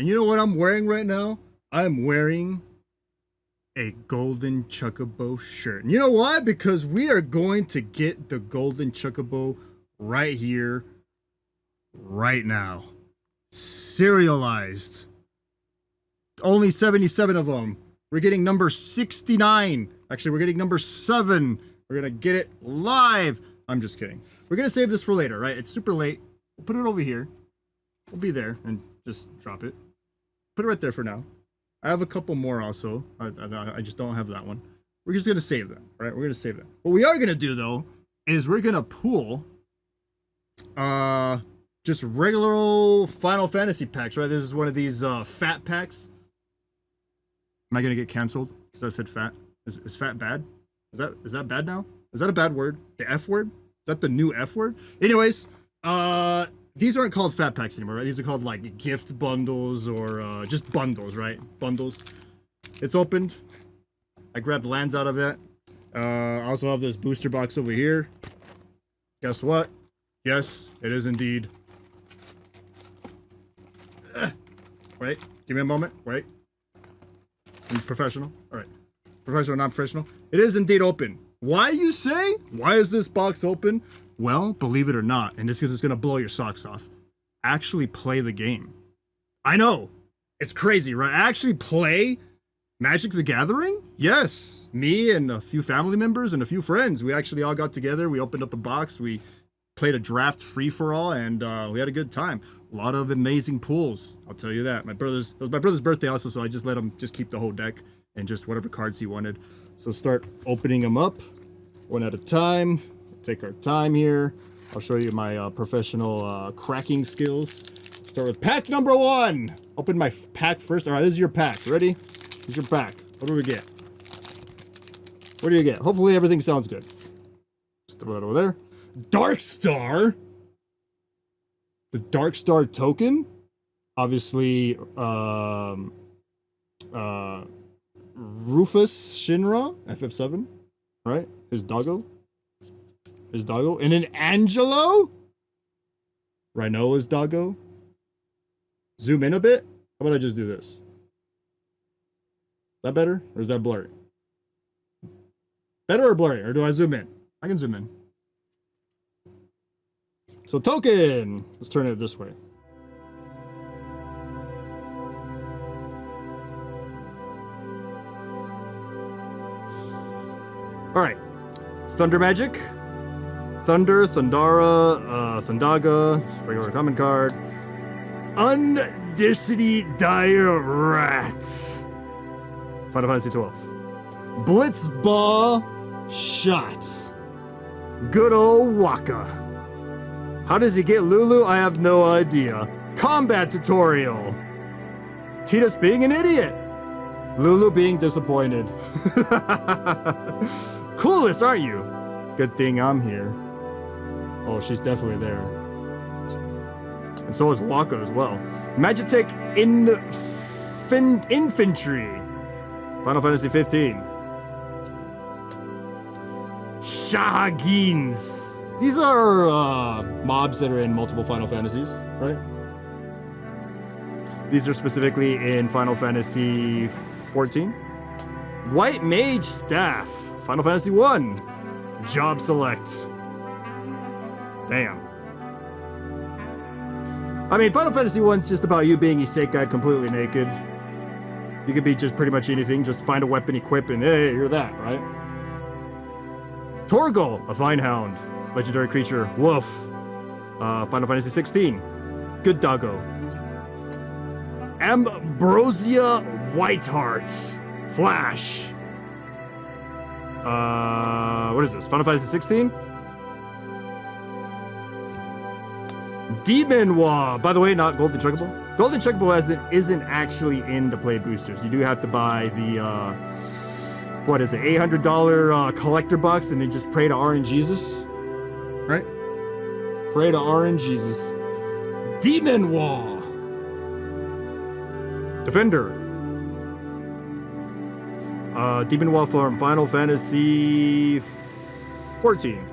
And you know what I'm wearing right now? I'm wearing a golden chocobo shirt. And you know why? Because we are going to get the golden chocobo right here, right now. Serialized. Only 77 of them. We're getting number 69. Actually, we're getting number 7. We're going to get it live. I'm just kidding. We're going to save this for later, right? It's super late. We'll put it over here. We'll be there and just drop it. Put it right there for now. I have a couple more also. I just don't have that one. We're just going to save that, right? We're going to save that. What we are going to do, though, is we're going to pool just regular old Final Fantasy packs, right? This is one of these fat packs. Am I going to get canceled because I said fat? Is fat bad? Is that bad now? Is that a bad word? The F word? Is that the new F word? Anyways, these aren't called fat packs anymore, right? These are called like gift bundles or just bundles, right? Bundles. It's opened. I grabbed lands out of it. I also have this booster box over here. Guess what? Yes, it is indeed. Wait, give me a moment. Wait. I'm professional. All right. Professional, not professional. It is indeed open. Why, you say? Why is this box open? Well, believe it or not, and this is going to blow your socks off, actually play the game. I know. It's crazy, right? Actually play Magic the Gathering? Yes. Me and a few family members and a few friends. We actually all got together. We opened up a box. We played a draft free-for-all, and we had a good time. A lot of amazing pools, I'll tell you that. It was my brother's birthday also, so I just let him just keep the whole deck and just whatever cards he wanted. So start opening them up one at a time. Take our time here. I'll show you my professional cracking skills. Start with pack number 1. Open my pack first. All right, this is your pack. Ready? This is your pack. What do we get? What do you get? Hopefully everything sounds good. Just throw that over there. Dark Star. The Dark Star token. Obviously, Rufus Shinra, FF7, right? His doggo. And an Angelo? Rhinoa's doggo. Zoom in a bit. How about I just do this? Is that better? Or is that blurry? Better or blurry? Or do I zoom in? I can zoom in. So token. Let's turn it this way. All right. Thunder Magic. Thunder, Thundara, Thundaga, regular common card. Undicity Dire Rats. Final Fantasy 12. Blitzball Shots. Good old Waka. How does he get Lulu? I have no idea. Combat Tutorial. Tidus being an idiot. Lulu being disappointed. Coolest, aren't you? Good thing I'm here. Oh, she's definitely there. And so is Waka as well. Magitek Infantry. Final Fantasy 15. Shahagins. These are mobs that are in multiple Final Fantasies, right? These are specifically in Final Fantasy 14. White Mage Staff. Final Fantasy 1. Job Select. Damn. I mean, Final Fantasy 1's just about you being Isekai completely naked. You could be just pretty much anything. Just find a weapon, equip, and hey, you're that, right? Torgal, a Fine Hound. Legendary creature, Wolf. Final Fantasy 16. Good doggo. Ambrosia Whiteheart. Flash. What is this? Final Fantasy 16? Demon Wa. By the way, not Golden Chocobo. Golden Chocobo isn't actually in the play boosters. You do have to buy the, what is it, $800 collector box and then just pray to RNGesus. Right? Pray to RNGesus. Demon Wa. Defender. Demon Wa from Final Fantasy 14.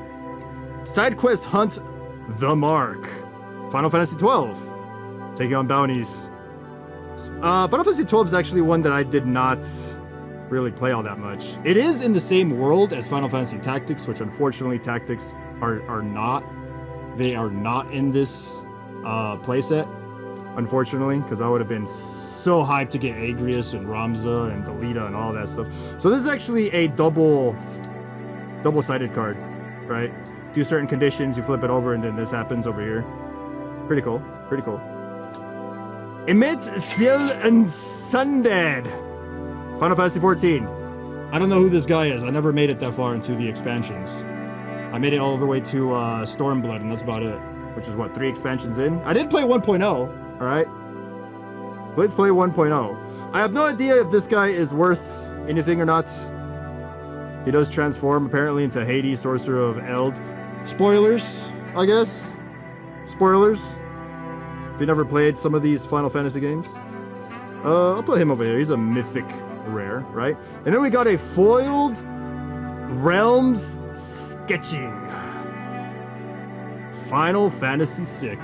Side quest Hunt the Mark. Final Fantasy 12. Taking on bounties. Final Fantasy 12 is actually one that I did not really play all that much. It is in the same world as Final Fantasy Tactics, which unfortunately Tactics are not. They are not in this playset, unfortunately, because I would have been so hyped to get Agrius and Ramza and Delita and all that stuff. So this is actually a double-sided card, right? Do certain conditions, you flip it over, and then this happens over here. Pretty cool. Pretty cool. Emit Ciel and Sundead. Final Fantasy 14. I don't know who this guy is. I never made it that far into the expansions. I made it all the way to Stormblood, and that's about it. Which is what, 3 expansions in? I did play 1.0, alright? Let's play 1.0. I have no idea if this guy is worth anything or not. He does transform, apparently, into Hades, Sorcerer of Eld. Spoilers, I guess. Spoilers. If you never played some of these Final Fantasy games. I'll put him over here. He's a mythic rare, right? And then we got a foiled Realms Sketching. Final Fantasy VI.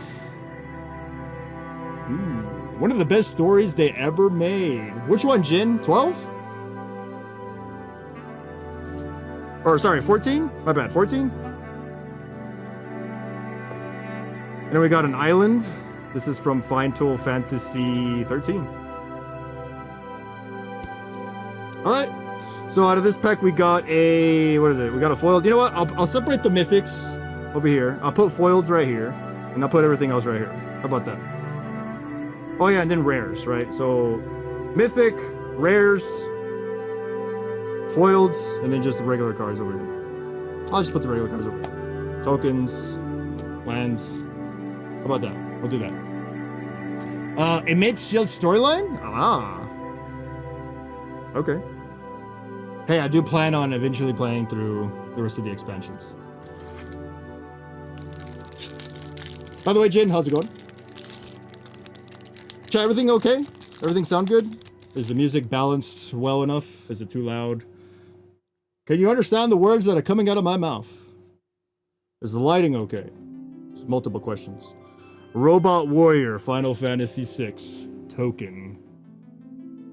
One of the best stories they ever made. Which one, Jin? 12? Or, sorry, 14? My bad, 14? And then we got an island. This is from Final Fantasy 13. Alright. So out of this pack, we got a... What is it? We got a foiled... You know what? I'll separate the mythics over here. I'll put foileds right here. And I'll put everything else right here. How about that? Oh, yeah, and then rares, right? So, mythic, rares, foileds, and then just the regular cards over here. I'll just put the regular cards over here. Tokens, lands. How about that? We'll do that. Emit Shield storyline? Ah. Okay. Hey, I do plan on eventually playing through the rest of the expansions. By the way, Jin, how's it going? Chat, everything okay? Everything sound good? Is the music balanced well enough? Is it too loud? Can you understand the words that are coming out of my mouth? Is the lighting okay? There's multiple questions. Robot Warrior, Final Fantasy VI. Token.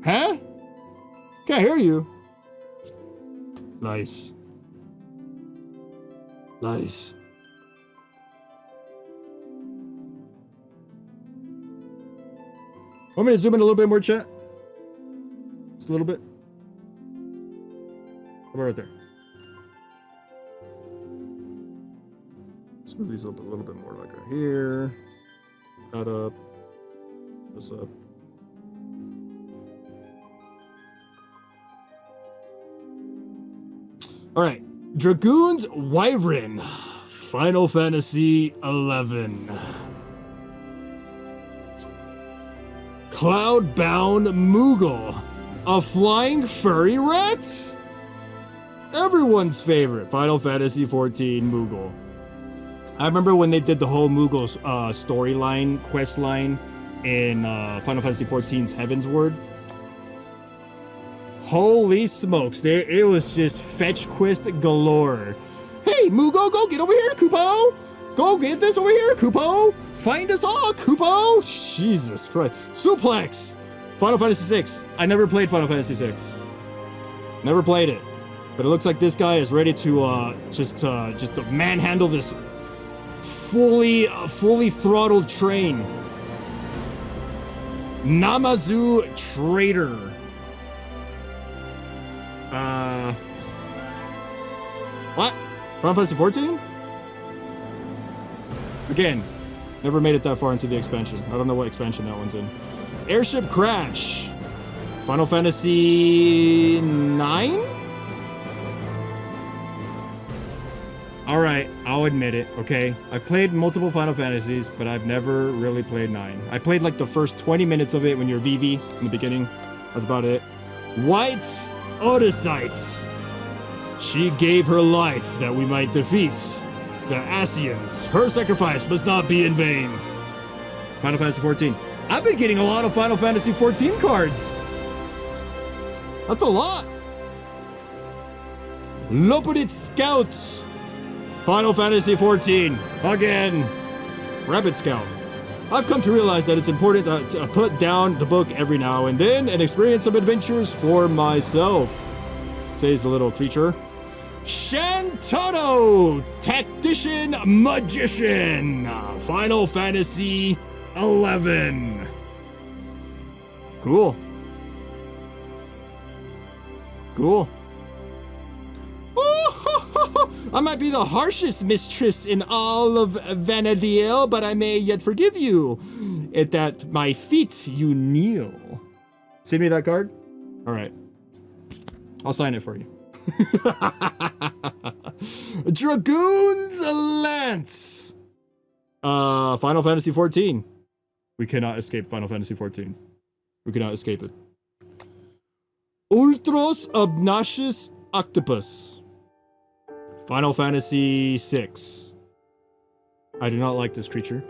Huh? Can't hear you. Nice. Nice. Want me to zoom in a little bit more, chat? Just a little bit. How about right there? Let's move these up a little bit more, like right here. That up. This up. All right. Dragoon's Wyvern. Final Fantasy 11. Cloudbound Moogle, a flying furry rat? Everyone's favorite, Final Fantasy 14 Moogle. I remember when they did the whole Moogle storyline, quest line in Final Fantasy 14's Heavensward. Holy smokes, it was just fetch quest galore. Hey, Moogle, go get over here, Kupo! Go get this over here, Kupo! Find us all, Kupo! Jesus Christ. Suplex! Final Fantasy VI. I never played Final Fantasy VI. Never played it. But it looks like this guy is ready to just to manhandle this fully throttled train. Namazu Trader. What? Final Fantasy 14? Again, never made it that far into the expansion. I don't know what expansion that one's in. Airship Crash. Final Fantasy 9? Alright, I'll admit it, okay? I've played multiple Final Fantasies, but I've never really played 9. I played like the first 20 minutes of it when you're Vivi in the beginning. That's about it. White's Odysseus. She gave her life that we might defeat the Asians. Her sacrifice must not be in vain. Final Fantasy 14. I've been getting a lot of Final Fantasy 14 cards. That's a lot. Lopudit Scouts. Final Fantasy 14. Again. Rabbit Scout. I've come to realize that it's important to put down the book every now and then and experience some adventures for myself, says the little creature. Shantono, Tactician Magician, Final Fantasy 11. Cool. Cool. I might be the harshest mistress in all of Vanadiel, but I may yet forgive you. At my feet you kneel. Send me that card? All right. I'll sign it for you. Dragoon's Lance. Final Fantasy 14. We cannot escape Final Fantasy 14. We cannot escape it. Ultros Obnoxious Octopus. Final Fantasy 6. I do not like this creature.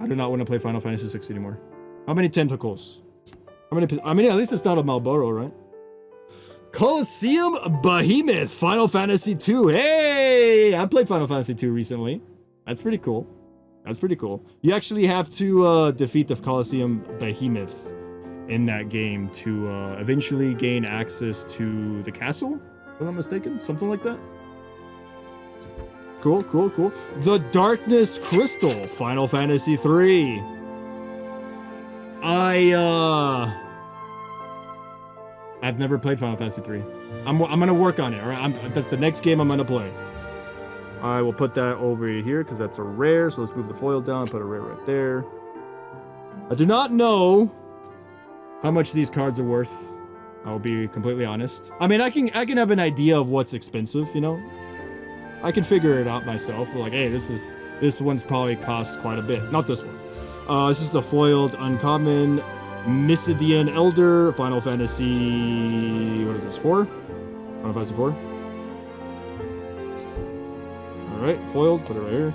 I do not want to play Final Fantasy 6 anymore. How many tentacles? How many? I mean, at least it's not a Malboro, right? Colosseum Behemoth, Final Fantasy 2. Hey, I played Final Fantasy 2 recently. That's pretty cool. That's pretty cool. You actually have to defeat the Colosseum Behemoth in that game to eventually gain access to the castle, if I'm not mistaken. Something like that. Cool, cool, cool. The Darkness Crystal, Final Fantasy 3. I've never played Final Fantasy 3. I'm gonna work on it, all right? That's the next game I'm gonna play. I will put that over here because that's a rare. So let's move the foil down and put a rare right there. I do not know how much these cards are worth. I'll be completely honest. I mean, I can have an idea of what's expensive, you know? I can figure it out myself. Like, hey, this one's probably costs quite a bit. Not this one. This is the foiled uncommon Mysidian Elder, Final Fantasy, what is this, 4? Final Fantasy 4. All right, foiled, put it right here.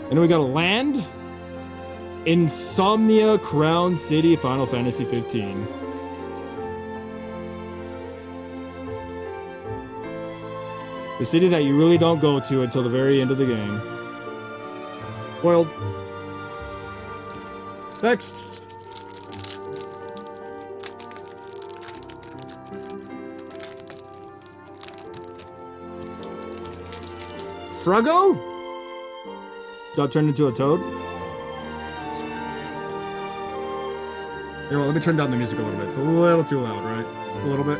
And then we got a land, Insomnia Crown City, Final Fantasy 15. The city that you really don't go to until the very end of the game. Foiled. Next. Froggo? Got turned into a toad? You know what, let me turn down the music a little bit. It's a little too loud, right? A little bit.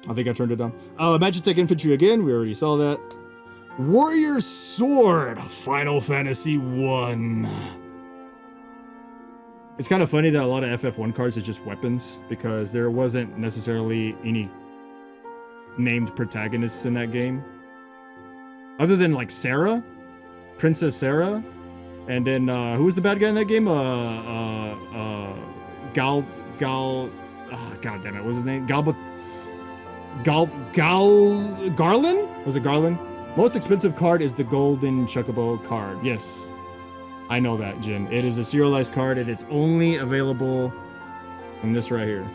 I think I turned it down. Magitech Infantry again. We already saw that. Warrior Sword, Final Fantasy 1. It's kind of funny that a lot of FF1 cards are just weapons because there wasn't necessarily any named protagonists in that game. Other than like Sarah, Princess Sarah, and then who was the bad guy in that game? God damn it, what was his name? Garland? Was it Garland? Most expensive card is the Golden Chocobo card. Yes, I know that, Jin. It is a serialized card and it's only available in this right here.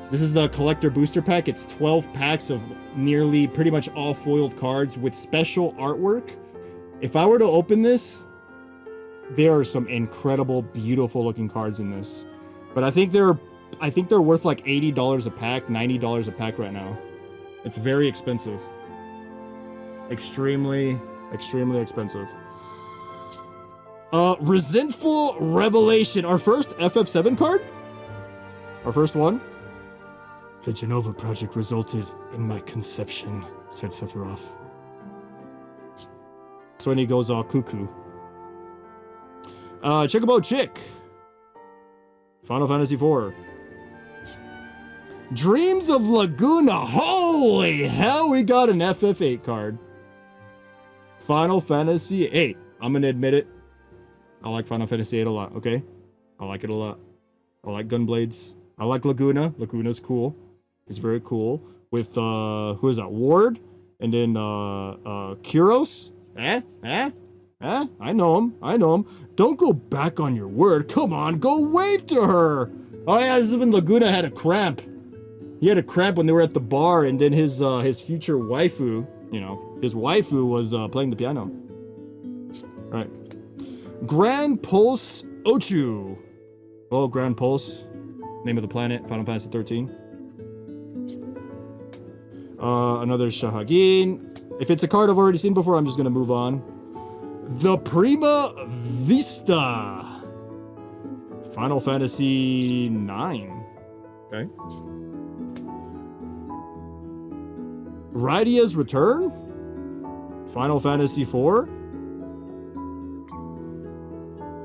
This is the collector booster pack. It's 12 packs of nearly pretty much all foiled cards with special artwork. If I were to open this, there are some incredible, beautiful looking cards in this. But I think they're worth like $80 a pack, $90 a pack right now. It's very expensive. Extremely, extremely expensive. Resentful Revelation. Our first FF7 card? Our first one? The Genova project resulted in my conception, said Sephiroth. So when he goes all cuckoo. Chocobo Chick. Final Fantasy 4. Dreams of Laguna. Holy hell, we got an FF8 card. Final Fantasy 8. I'm gonna admit it. I like Final Fantasy 8 a lot, okay? I like it a lot. I like Gunblades. I like Laguna. Laguna's cool. It's very cool. With, who is that? Ward? And then, Kuros? Eh? I know him. I know him. Don't go back on your word. Come on, go wave to her. Oh yeah, this is when Laguna had a cramp. He had a cramp when they were at the bar, and then his future waifu, his waifu was playing the piano. All right. Grand Pulse Ochu. Oh, Grand Pulse. Name of the planet, Final Fantasy 13. Another Shahagin. If it's a card I've already seen before, I'm just going to move on. The Prima Vista. Final Fantasy 9. Okay. Rydia's Return. Final Fantasy 4.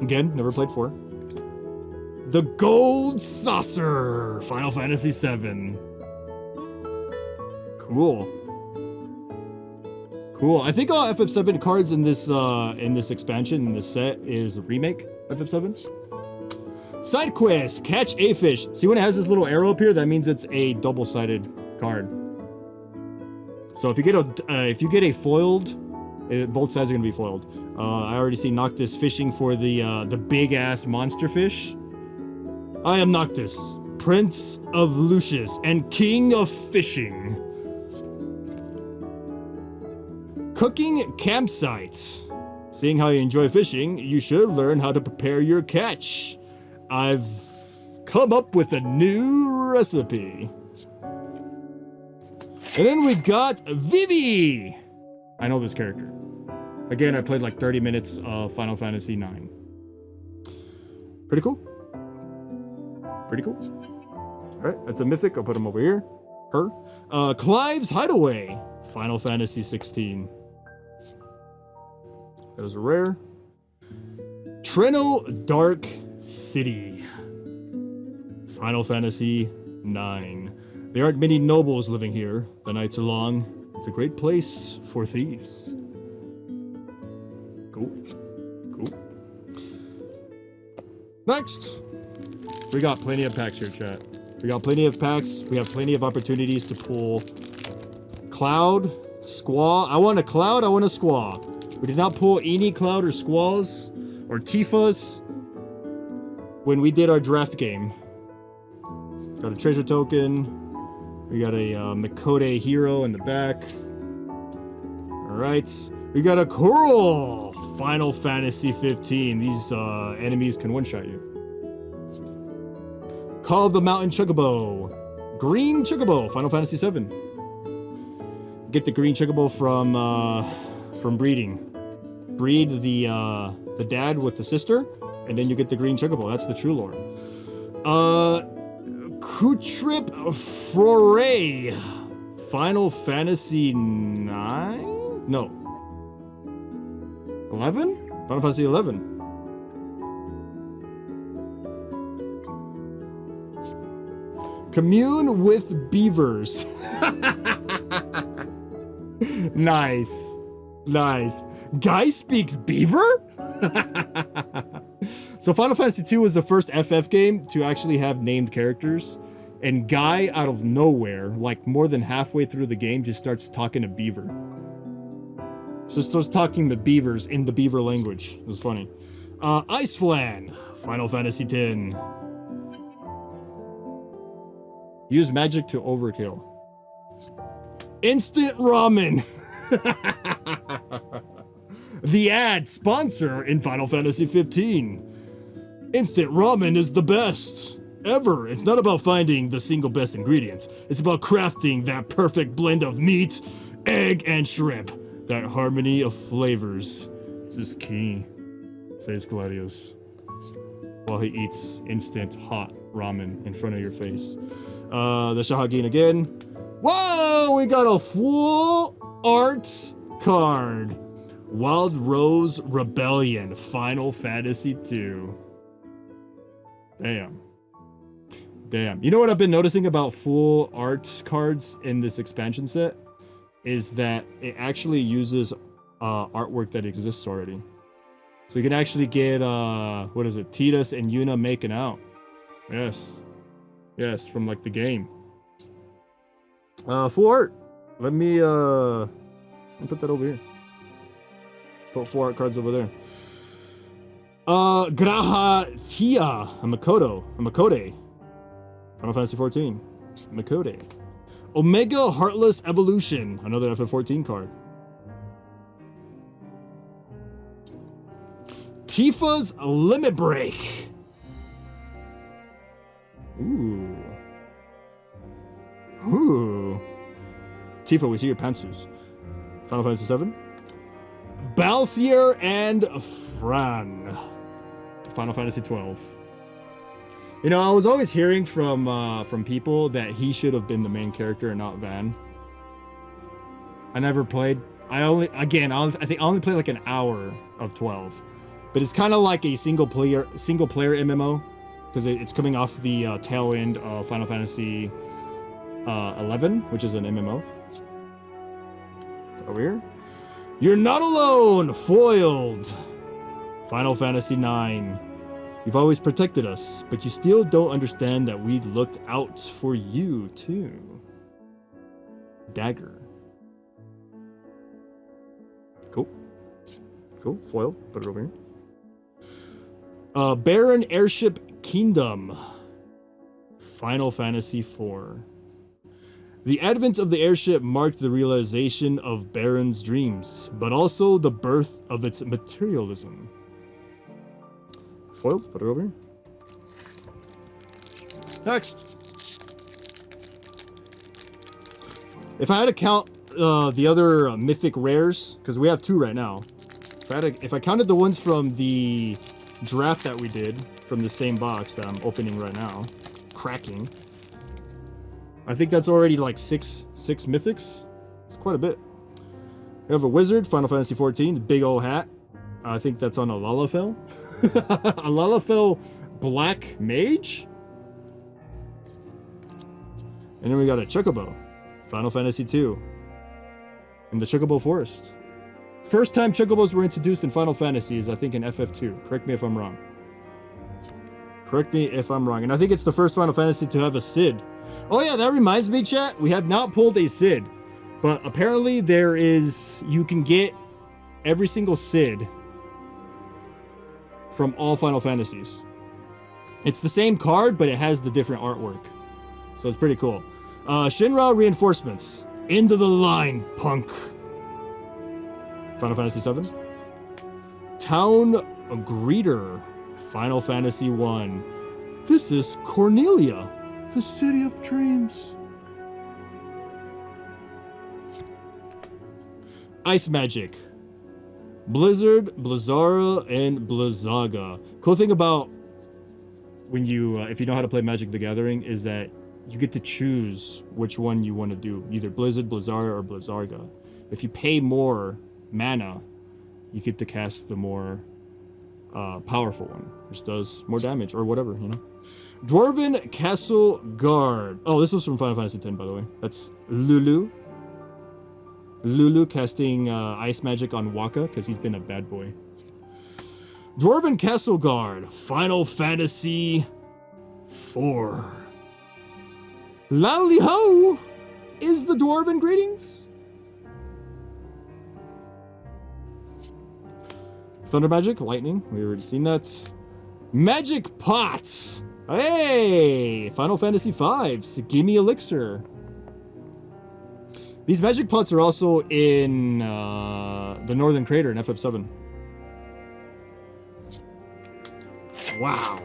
Again, never played 4. The Gold Saucer. Final Fantasy 7. Cool. Cool. I think all FF7 cards in this expansion, in this set, is Remake FF7. Side quest, catch a fish. See when it has this little arrow up here? That means it's a double-sided card. So if you get a foiled, both sides are gonna be foiled. I already see Noctis fishing for the big-ass monster fish. I am Noctis, Prince of Lucius and King of Fishing. Cooking campsite. Seeing how you enjoy fishing, you should learn how to prepare your catch. I've come up with a new recipe. And then we got Vivi. I know this character. Again, I played like 30 minutes of Final Fantasy 9. Pretty cool. Pretty cool. All right, that's a mythic. I'll put him over here. Her. Clive's Hideaway. Final Fantasy 16. That was a rare. Treno Dark City. Final Fantasy 9. There aren't many nobles living here. The nights are long. It's a great place for thieves. Cool. Cool. Next. We got plenty of packs here, chat. We got plenty of packs. We have plenty of opportunities to pull Cloud, Squall. I want a Cloud, I want a Squall. We did not pull any Cloud or Squalls or Tifas when we did our draft game. Got a treasure token. We got a Mikode hero in the back. Alright. We got a Coral! Final Fantasy 15. These enemies can one-shot you. Call of the Mountain Chocobo. Green Chocobo. Final Fantasy 7. Get the green Chocobo from breeding. Breed the dad with the sister, and then you get the green Chocobo. That's the true lore. Kutrip Foray. Final Fantasy 9? No. 11? Final Fantasy 11. Commune with beavers. Nice. Nice. Guy speaks beaver? So Final Fantasy 2 was the first FF game to actually have named characters. And Guy, out of nowhere, like more than halfway through the game, just starts talking to beaver. So starts talking to beavers in the beaver language. It was funny. Ice Flan. Final Fantasy 10. Use magic to overkill. Instant ramen. The ad sponsor in Final Fantasy 15. Instant ramen is the best ever. It's not about finding the single best ingredients. It's about crafting that perfect blend of meat, egg, and shrimp. That harmony of flavors is key, says Gladius, while he eats instant hot ramen in front of your face. The Shahagin again. Whoa, we got a full art card. Wild Rose Rebellion, Final Fantasy 2. Damn. Damn. You know what I've been noticing about full art cards in this expansion set? Is that it actually uses artwork that exists already. So you can actually get, what is it? Tidus and Yuna making out. Yes. Yes, from like the game. Full art. Let me put that over here. Put 4 art cards over there. Graha Tia, a Makode. Final Fantasy 14. Makode. Omega Heartless Evolution, another FF14 card. Tifa's Limit Break. Ooh. Tifa, we see your pantsuits. Final Fantasy 7. Balthier and Fran. Final Fantasy 12. You know, I was always hearing from people that he should have been the main character and not Van. I never played. I think I only played like an hour of 12, but it's kind of like a single player MMO because it's coming off the tail end of Final Fantasy 11, which is an MMO. Over here. You're not alone, foiled. Final Fantasy 9. You've always protected us, but you still don't understand that we looked out for you too. Dagger. Cool. Foil. Put it over here. Baron Airship Kingdom. Final Fantasy 4. The advent of the airship marked the realization of Baron's dreams, but also the birth of its materialism. Foiled, put it over here. Next. If I had to count the other mythic rares, because we have 2 right now. If I counted the ones from the draft that we did from the same box that I'm opening right now, cracking, I think that's already like six mythics. It's quite a bit. We have a wizard, Final Fantasy 14, big old hat. I think that's on a Lalafell. A Lalafell Black Mage. And then we got a Chocobo, Final Fantasy 2, in the Chocobo Forest. First time Chocobos were introduced in Final Fantasy is, I think, in FF2. Correct me if I'm wrong. And I think it's the first Final Fantasy to have a Cid. Oh yeah, that reminds me, chat. We have not pulled a Cid, but apparently you can get every single Cid from all Final Fantasies. It's the same card, but it has the different artwork. So it's pretty cool. Shinra Reinforcements. Into the line, punk. Final Fantasy 7. Town Greeter. Final Fantasy 1. This is Cornelia, the city of dreams. Ice Magic. Blizzard, Blizzara, and Blizzaga. Cool thing about when you, if you know how to play Magic the Gathering, is that you get to choose which one you want to do. Either Blizzard, Blizzara, or Blizzarga. If you pay more mana, you get to cast the more powerful one, which does more damage or whatever, you know. Dwarven Castle Guard. Oh, this was from Final Fantasy X, by the way. That's Lulu. Lulu casting ice magic on Waka because he's been a bad boy. Dwarven Castle Guard. Final Fantasy 4. Lally ho! Is the Dwarven greetings? Thunder Magic, Lightning, we already seen that. Magic Pots! Hey! Final Fantasy V, Gimme Elixir. These Magic Pots are also in the Northern Crater in FF7. Wow.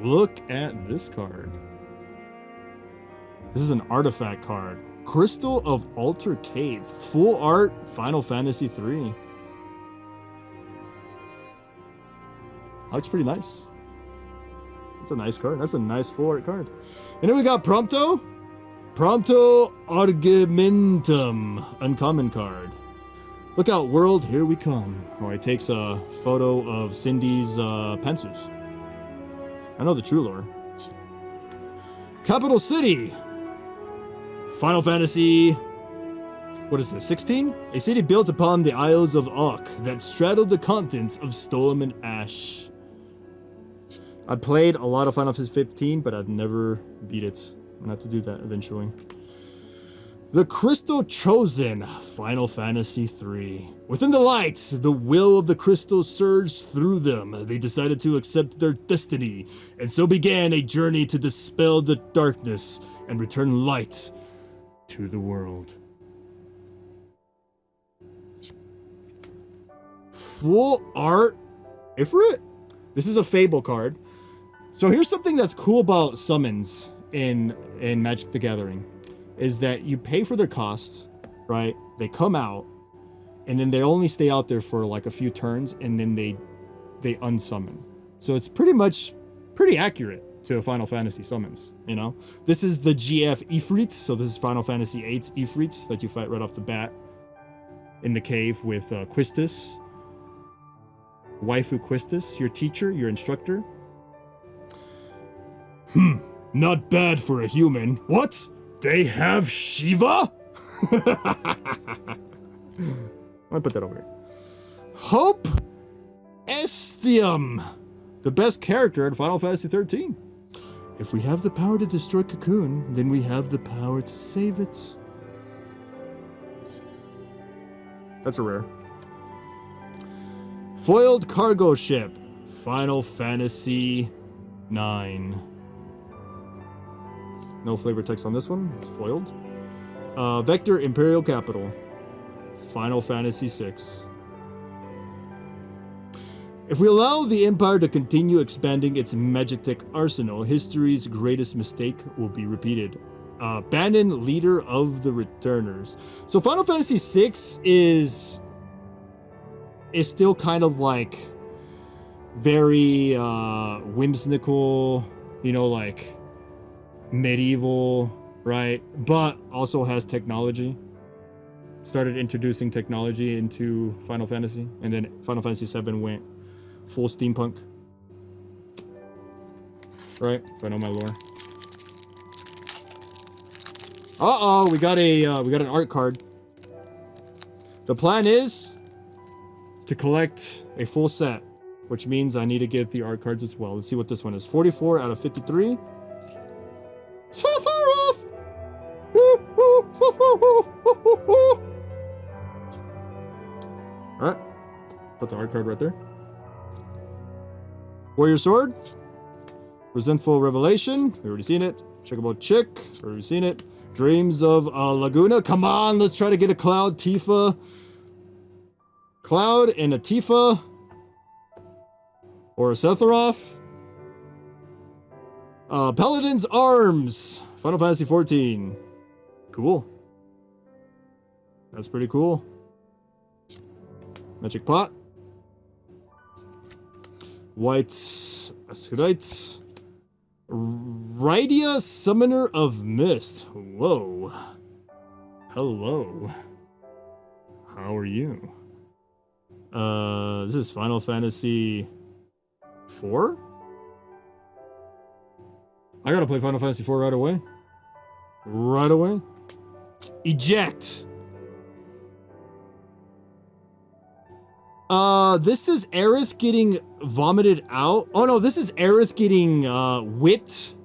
Look at this card. This is an artifact card. Crystal of Altar Cave. Full art, Final Fantasy 3. Looks pretty nice. That's a nice card. That's a nice full art card. And then we got Prompto. Prompto Argumentum. Uncommon card. Look out, world. Here we come. Oh, it takes a photo of Cindy's pantsuits. I know the true lore. Capital City. Final Fantasy. What is this? 16? A city built upon the Isles of Ark that straddled the continents of Storm and Ash. I played a lot of Final Fantasy 15, but I've never beat it. I'm gonna have to do that eventually. The Crystal Chosen, Final Fantasy III. Within the lights, the will of the crystal surged through them. They decided to accept their destiny, and so began a journey to dispel the darkness and return light to the world. Full art Ifrit? This is a Fable card. So here's something that's cool about summons in Magic the Gathering. Is that you pay for their cost, right? They come out, and then they only stay out there for like a few turns, and then they unsummon. So it's pretty accurate to a Final Fantasy summons, you know? This is the GF Ifrit, so this is Final Fantasy VIII's Ifrit that you fight right off the bat in the cave with Quistis. Waifu Quistis, your teacher, your instructor. Not bad for a human. What? They have Shiva? I'll put that over here. Hope Estium, the best character in Final Fantasy 13. If we have the power to destroy Cocoon, then we have the power to save it. That's a rare. Foiled cargo ship, Final Fantasy 9. No flavor text on this one. It's foiled. Vector Imperial Capital. Final Fantasy VI. If we allow the Empire to continue expanding its Magitek arsenal, history's greatest mistake will be repeated. Abandon Leader of the Returners. So Final Fantasy VI is still kind of like very whimsical, you know, like medieval, right? But also has technology. Started introducing technology into Final Fantasy, and then Final Fantasy VII went full steampunk. Right? If I know my lore. We got an art card. The plan is to collect a full set, which means I need to get the art cards as well. Let's see what this one is. 44 out of 53. Alright. Put the art card right there. Warrior Sword. Resentful Revelation. We've already seen it. Checkable Chick. We've already seen it. Dreams of Laguna. Come on, let's try to get a Cloud Tifa. Cloud and a Tifa. Or a Sephiroth. Paladin's Arms. Final Fantasy 14. Cool. That's pretty cool. Magic Pot. White Ascurite. Rydia, Summoner of Mist. Whoa. Hello. How are you? This is Final Fantasy 4? I gotta play Final Fantasy 4 right away. Right away. Eject. This is Aerith getting vomited out. Oh no, this is Aerith getting whipped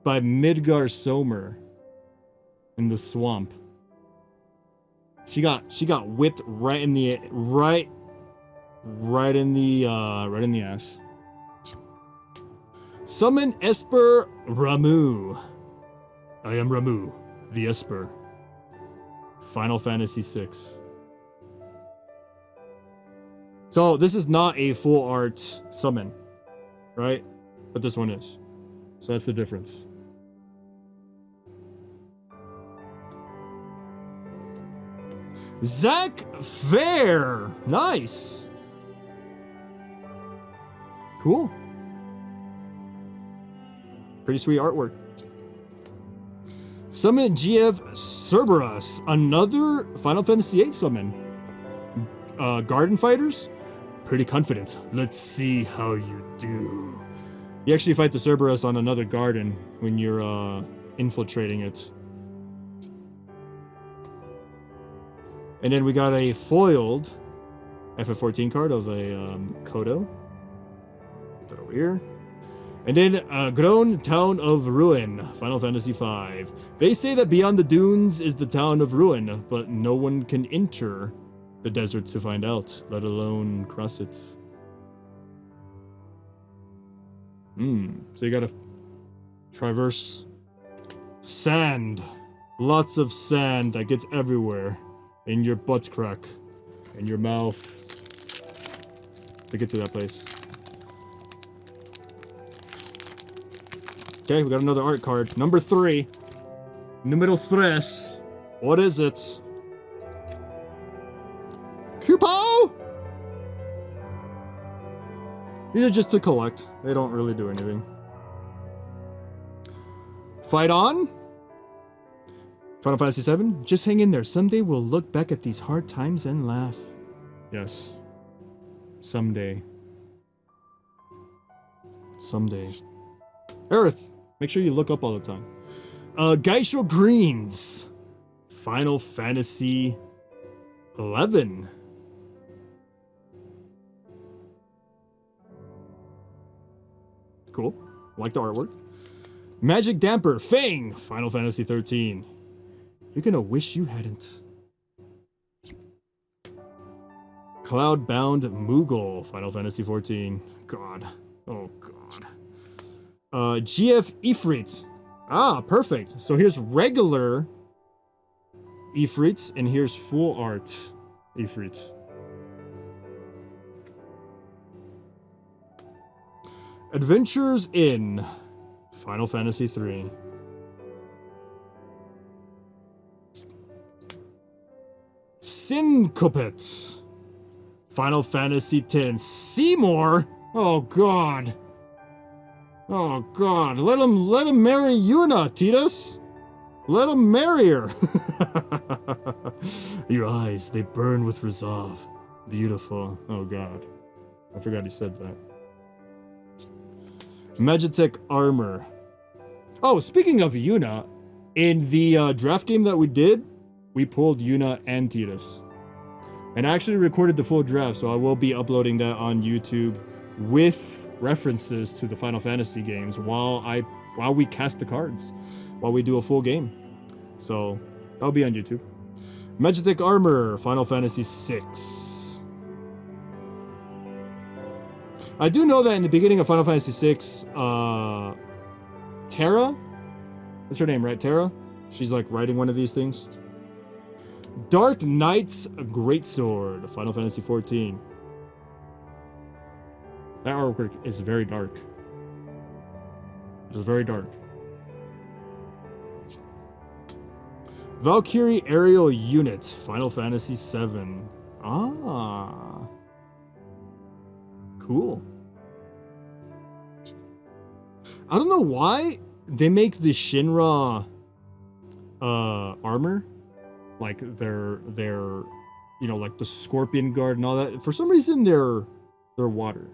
by Midgar Somer in the swamp. She got whipped right in the ass. Summon Esper Ramu. I am Ramu, the Esper. Final Fantasy VI. So this is not a full art summon, right? But this one is. So that's the difference. Zach Fair. Nice. Cool. Pretty sweet artwork. Summon GF Cerberus. Another Final Fantasy VIII summon. Garden Fighters. Pretty confident. Let's see how you do. You actually fight the Cerberus on another garden when you're infiltrating it. And then we got a foiled FF14 card of a Kodo. Put that over here. And then Grown Town of Ruin, Final Fantasy V. They say that beyond the dunes is the town of Ruin, but no one can enter the desert to find out, let alone cross it. So you gotta traverse sand. Lots of sand that gets everywhere. In your butt crack. In your mouth. To get to that place. Okay, we got another art card. Number 3. Numero 3. What is it? Cupo? These are just to collect. They don't really do anything. Fight on? Final Fantasy VII? Just hang in there. Someday we'll look back at these hard times and laugh. Yes. Someday. Someday. Earth! Make sure you look up all the time. Geisho Greens. Final Fantasy 11. Cool. Like the artwork. Magic Damper. Fang. Final Fantasy 13. You're gonna wish you hadn't. Cloudbound Moogle. Final Fantasy 14. God. Oh, God. GF Ifrit. Ah, perfect. So here's regular Ifrit, and here's full art Ifrit. Adventures in Final Fantasy 3. Syncopate. Final Fantasy 10. Seymour? Oh, God. Oh, God. Let him marry Yuna, Tidus. Let him marry her. Your eyes, they burn with resolve. Beautiful. Oh, God. I forgot he said that. Magitech Armor. Oh, speaking of Yuna, in the draft game that we did, we pulled Yuna and Tidus. And I actually recorded the full draft, so I will be uploading that on YouTube with references to the Final Fantasy games while we cast the cards, while we do a full game. So that'll be on YouTube. Magitech Armor, Final Fantasy 6. I do know that in the beginning of Final Fantasy 6, Terra, that's her name, right? Terra? She's like riding one of these things. Dark Knight's Greatsword, Final Fantasy 14. That artwork is very dark. It's very dark. Valkyrie Aerial Unit, Final Fantasy 7. Ah. Cool. I don't know why they make the Shinra armor like they're you know, like the Scorpion Guard and all that. For some reason they're water.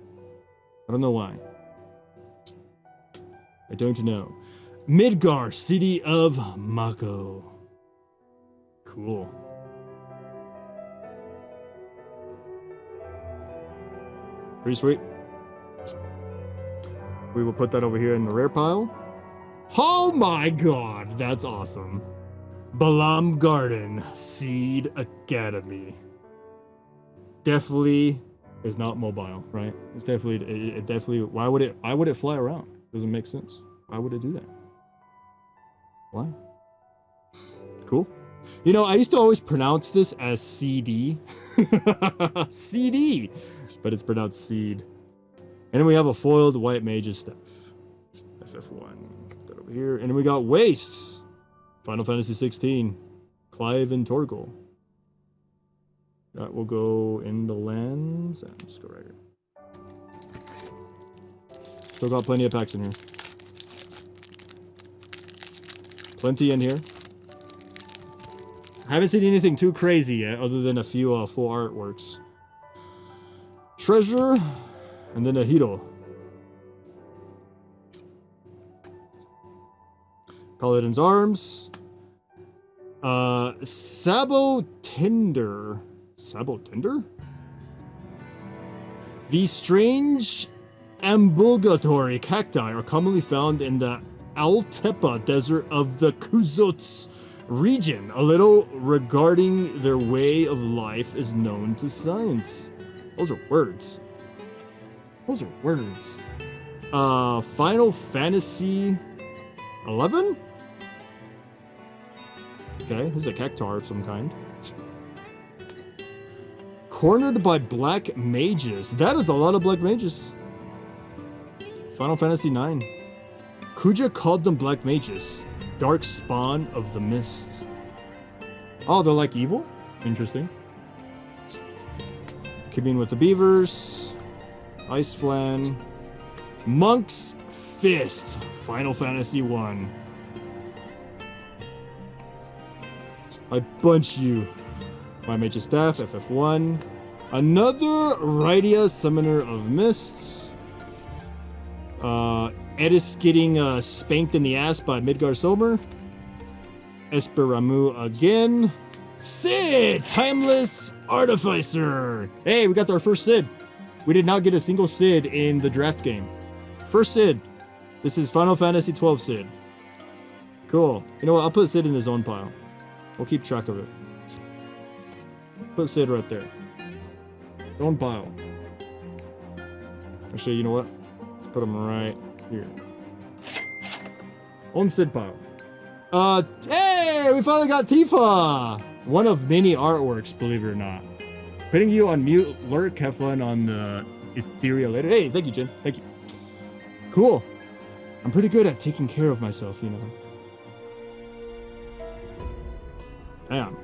I don't know why. I don't know. Midgar, City of Mako. Cool. Pretty sweet. We will put that over here in the rare pile. Oh my God, that's awesome. Balam Garden, Seed Academy. Definitely is not mobile, right? It's definitely, it definitely, why would it fly around? Doesn't make sense. Why would it do that? Why? Cool. You know, I used to always pronounce this as CD. CD! But it's pronounced seed. And then we have a foiled White Mage's Staff. FF1. Put that over here. And then we got Wastes. Final Fantasy 16. Clive and Torgal. That will go in the lands. And let's go right here. Still got plenty of packs in here. Plenty in here. I haven't seen anything too crazy yet, other than a few full artworks. Treasure, and then a Hiro. Paladin's Arms. Sabo Tinder. Sabo Tinder? The Strange ambulatory cacti are commonly found in the Altepa desert of the Kuzots region. A little regarding their way of life is known to science. Those are words. Those are words. Final Fantasy 11? Okay, this is a cactar of some kind. Cornered by black mages. That is a lot of black mages. Final Fantasy 9. Kuja called them black mages. Dark spawn of the mist. Oh, they're like evil? Interesting. Keeping with the beavers. Ice Flan. Monk's Fist. Final Fantasy 1. I bunch you. My Mage's Staff, FF1. Another Rydia, Summoner of Mists. Edis getting spanked in the ass by Midgar Somer. Esperamu again. Sid! Timeless Artificer! Hey, we got our first Sid. We did not get a single Sid in the draft game. First Sid. This is Final Fantasy 12 Sid. Cool. You know what? I'll put Sid in his own pile. We'll keep track of it. Put Sid right there. Own pile. Actually, you know what? Let's put him right here. Own Sid pile. Hey! We finally got Tifa! One of many artworks, believe it or not. Putting you on mute, lurk, have fun on the ethereal later. Hey, thank you, Jen. Thank you. Cool. I'm pretty good at taking care of myself, you know. Damn.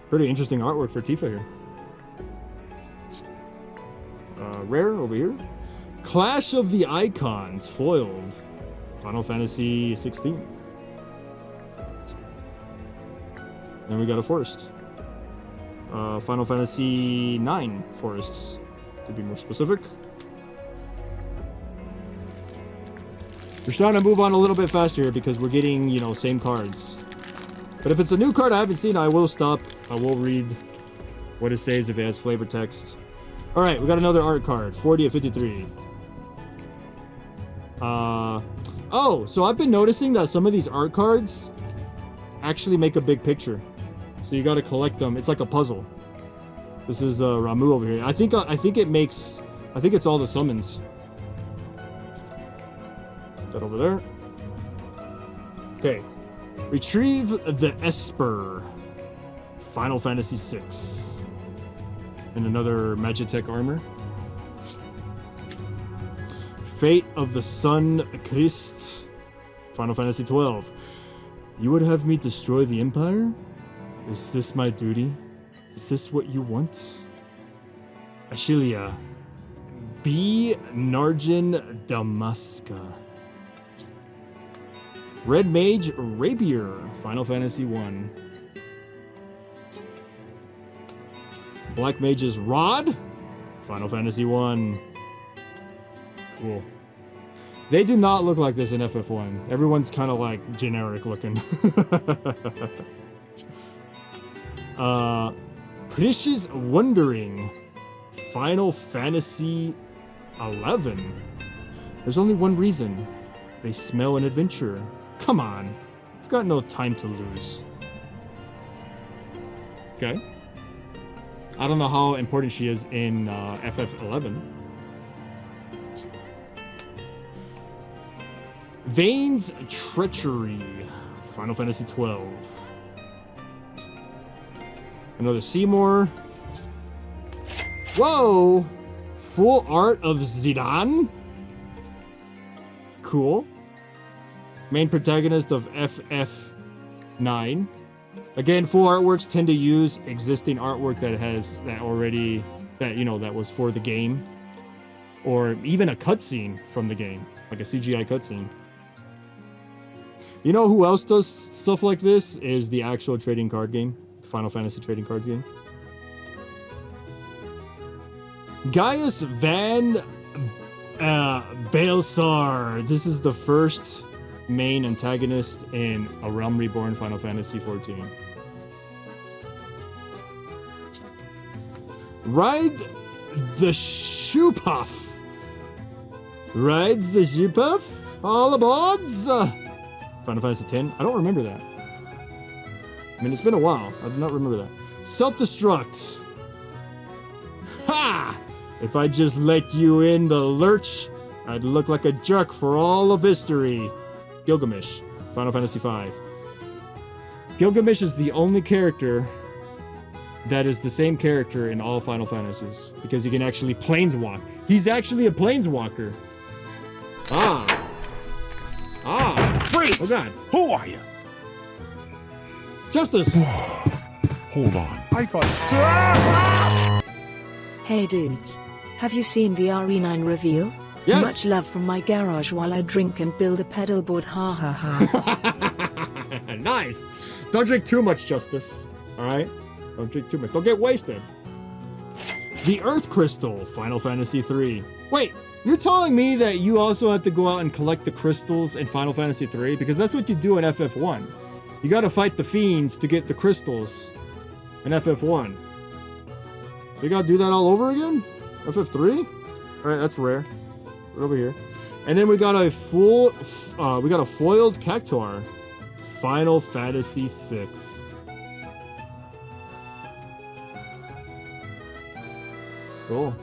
Pretty interesting artwork for Tifa here. Rare over here. Clash of the Icons foiled. Final Fantasy 16. Then we got a forest. Final Fantasy 9 forests, to be more specific. We're starting to move on a little bit faster here because we're getting, you know, same cards. But if it's a new card I haven't seen, I will stop. I will read what it says if it has flavor text. All right, we got another art card, 40 of 53. Oh, so I've been noticing that some of these art cards actually make a big picture. So you got to collect them. It's like a puzzle. This is Ramu over here. I think it's all the summons. Put that over there. Okay. Retrieve the Esper. Final Fantasy 6. And another Magitech armor. Fate of the Sun Christ. Final Fantasy 12. You would have me destroy the Empire? Is this my duty? Is this what you want? Ashilia. B. Narjan Damaska. Red Mage Rapier. Final Fantasy 1. Black Mage's Rod. Final Fantasy 1. Cool. They do not look like this in FF1. Everyone's kind of like generic looking. Precious Wondering. Final Fantasy 11. There's only one reason. They smell an adventure. Come on. I've got no time to lose. Okay. I don't know how important she is in FF11. Vane's Treachery. Final Fantasy 12. Another Seymour. Whoa! Full art of Zidane. Cool. Main protagonist of FF9. Again, full artworks tend to use existing artwork that was for the game, or even a cutscene from the game, like a CGI cutscene. You know who else does stuff like this? Is the actual trading card game, Final Fantasy trading card game. Gaius Van Baelsar. This is the first main antagonist in A Realm Reborn Final Fantasy 14. Ride the shoe puff. Rides the shoe puff. All aboard. Final Fantasy X. I don't remember that. I mean, it's been a while. I do not remember that. Self-destruct. Ha! If I just let you in the lurch, I'd look like a jerk for all of history. Gilgamesh. Final Fantasy V. Gilgamesh is the only character that is the same character in all Final Fantasies because he can actually planeswalk. He's actually a planeswalker. Freeze! Oh god. Who are you? Justice! Hold on. I thought... Hey dudes. Have you seen the RE9 review? Yes. Much love from my garage while I drink and build a pedalboard, ha ha ha. Nice! Don't drink too much, Justice. Alright? Don't drink too much. Don't get wasted. The Earth Crystal, Final Fantasy III. Wait, you're telling me that you also have to go out and collect the crystals in Final Fantasy III? Because that's what you do in FF1. You gotta fight the fiends to get the crystals in FF1. So you gotta do that all over again? FF3? Alright, that's rare. Right over here. And then we got a foiled Cactuar. Final Fantasy VI. Cool.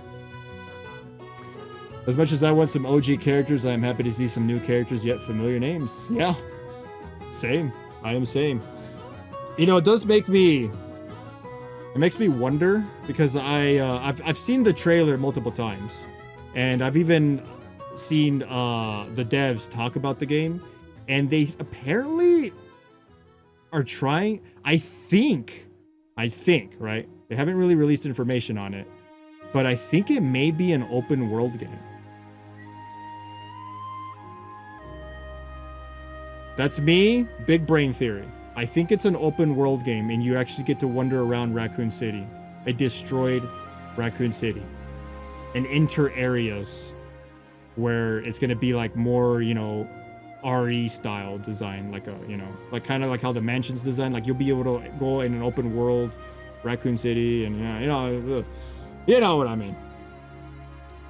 As much as I want some OG characters, I am happy to see some new characters yet familiar names. Yeah. Same. I am same. You know, it does make me... It makes me wonder because I've seen the trailer multiple times. And I've even seen the devs talk about the game. And they apparently are trying... I think, right? They haven't really released information on it. But I think it may be an open world game. That's me, big brain theory. I think it's an open world game and you actually get to wander around Raccoon City, a destroyed Raccoon City, and enter areas where it's going to be like more, you know, RE style design, like a, you know, like kind of like how the mansion's designed. Like you'll be able to go in an open world Raccoon City and, you know what I mean.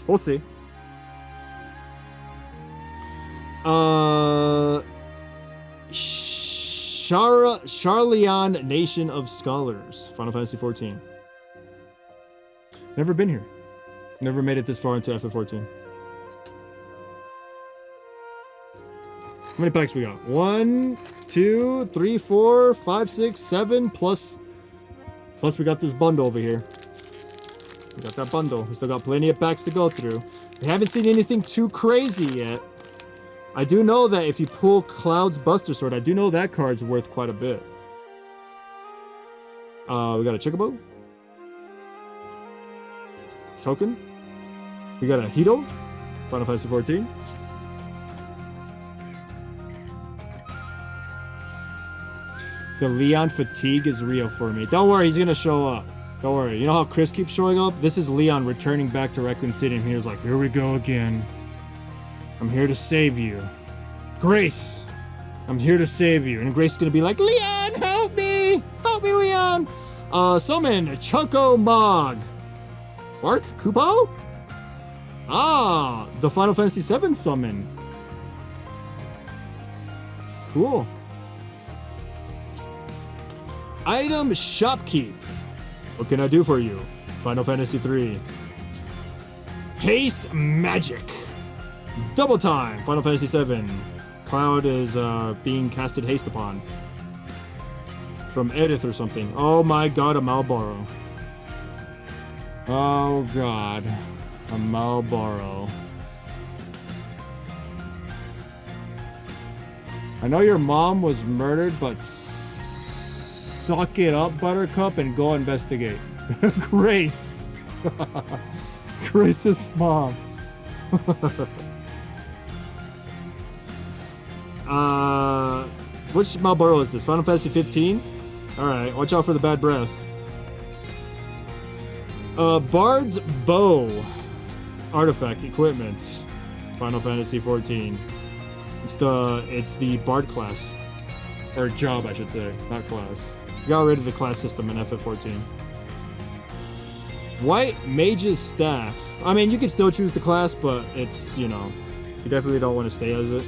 We'll see. Charleon Nation of Scholars, Final Fantasy 14. Never been here. Never made it this far into FF14. How many packs we got? 1, 2, 3, 4, 5, 6, 7, plus we got this bundle over here. We got that bundle. We still got plenty of packs to go through. We haven't seen anything too crazy yet. I do know that if you pull Cloud's Buster Sword, I do know that card's worth quite a bit. We got a Chocobo. Token. We got a Hito. Final Fantasy 14. The Leon fatigue is real for me. Don't worry, he's gonna show up. Don't worry. You know how Chris keeps showing up? This is Leon returning back to Raccoon City, and he's like, here we go again. I'm here to save you. Grace, I'm here to save you. And Grace is gonna be like, Leon, help me! Help me, Leon! Summon Choco Mog. Mark? Kupo? Ah, the Final Fantasy VII summon. Cool. Item Shopkeep. What can I do for you? Final Fantasy III. Haste Magic. Double time. Final Fantasy VII. Cloud is being casted haste upon. From Edith or something. Oh my god, a Malboro. Oh god. A Malboro. I know your mom was murdered, but suck it up, Buttercup, and go investigate. Grace. Grace's mom. Which Malboro is this? Final Fantasy 15? Alright, watch out for the bad breath. Bard's Bow. Artifact equipment. Final Fantasy 14. It's the Bard class. Or job, I should say, not class. You got rid of the class system in FF14. White Mage's Staff. I mean, you can still choose the class, but it's, you know, you definitely don't want to stay as it.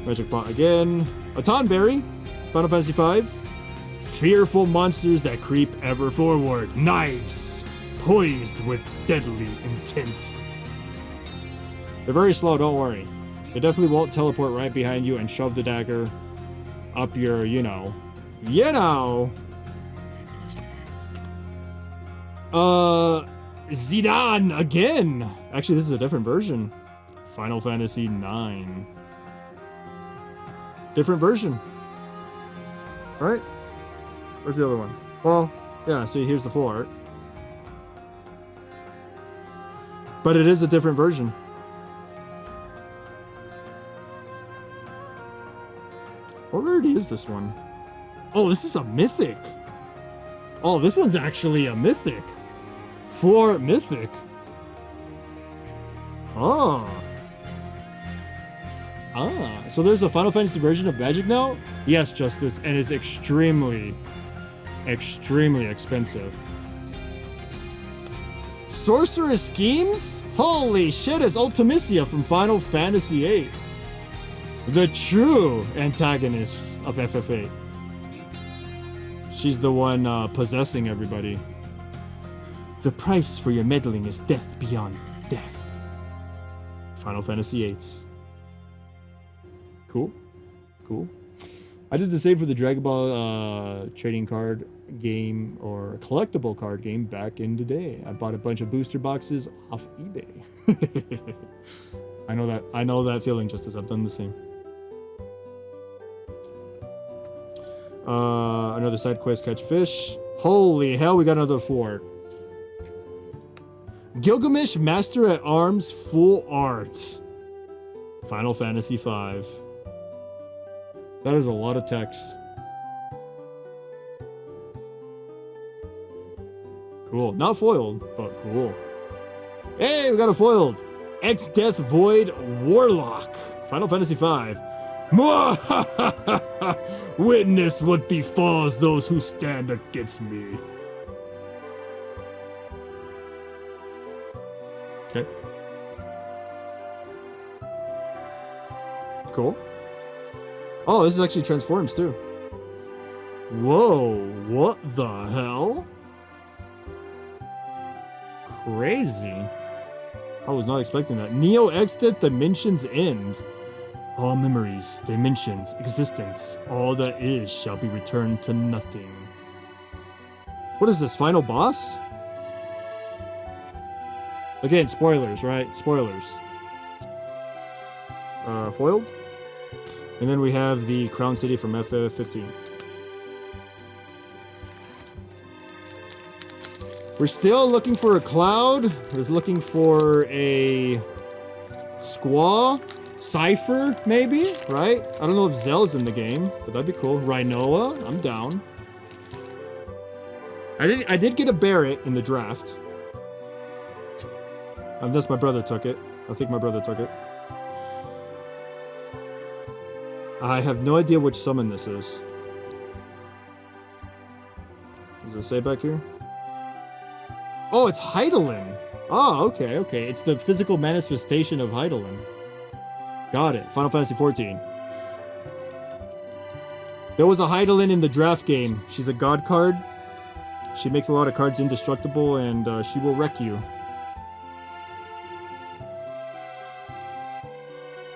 Magic Pot again. A Tonberry. Final Fantasy V. Fearful monsters that creep ever forward. Knives. Poised with deadly intent. They're very slow, don't worry. They definitely won't teleport right behind you and shove the dagger up your, you know. Zidane again. Actually, this is a different version. Final Fantasy 9. Different version. Right? Where's the other one? Well, yeah, see, here's the full art. But it is a different version. What rarity is this one? Oh, this is a mythic. Oh, this one's actually a mythic. 4 mythic. So there's a Final Fantasy version of Magic now? Yes, Justice, and it's extremely expensive. Sorceress Schemes? Holy shit, it's Ultimisia from Final Fantasy VIII. The true antagonist of FF8. She's the one possessing everybody. The price for your meddling is death beyond death. Final Fantasy VIII. Cool. I did the same for the Dragon Ball trading card game or collectible card game back in the day. I bought a bunch of booster boxes off eBay. I know that feeling, Justice. I've done the same. Another side quest, catch a fish. Holy hell, we got another 4. Gilgamesh Master at Arms full art. Final Fantasy V. That is a lot of text. Cool. Not foiled, but cool. Hey, we got a foiled. Ex-Death Void Warlock. Final Fantasy V. Witness what befalls those who stand against me. Okay. Cool. Oh, this is actually transforms too. Whoa, what the hell? Crazy. I was not expecting that. Neo Exit Dimensions End. All memories, dimensions, existence, all that is shall be returned to nothing. What is this, final boss? Again, spoilers, right? Spoilers. Foiled? And then we have the Crown City from FF15. We're still looking for a Cloud. We're looking for a Squaw. Cypher, maybe? Right? I don't know if Zell's in the game, but that'd be cool. Rhinoa, I'm down. I did get a Barret in the draft. Unless my brother took it. I think my brother took it. I have no idea which summon this is. Does it say back here? Oh, it's Heidelin. Oh, okay. It's the physical manifestation of Heidelin. Got it. Final Fantasy 14. There was a Heidelin in the draft game. She's a god card. She makes a lot of cards indestructible, and she will wreck you.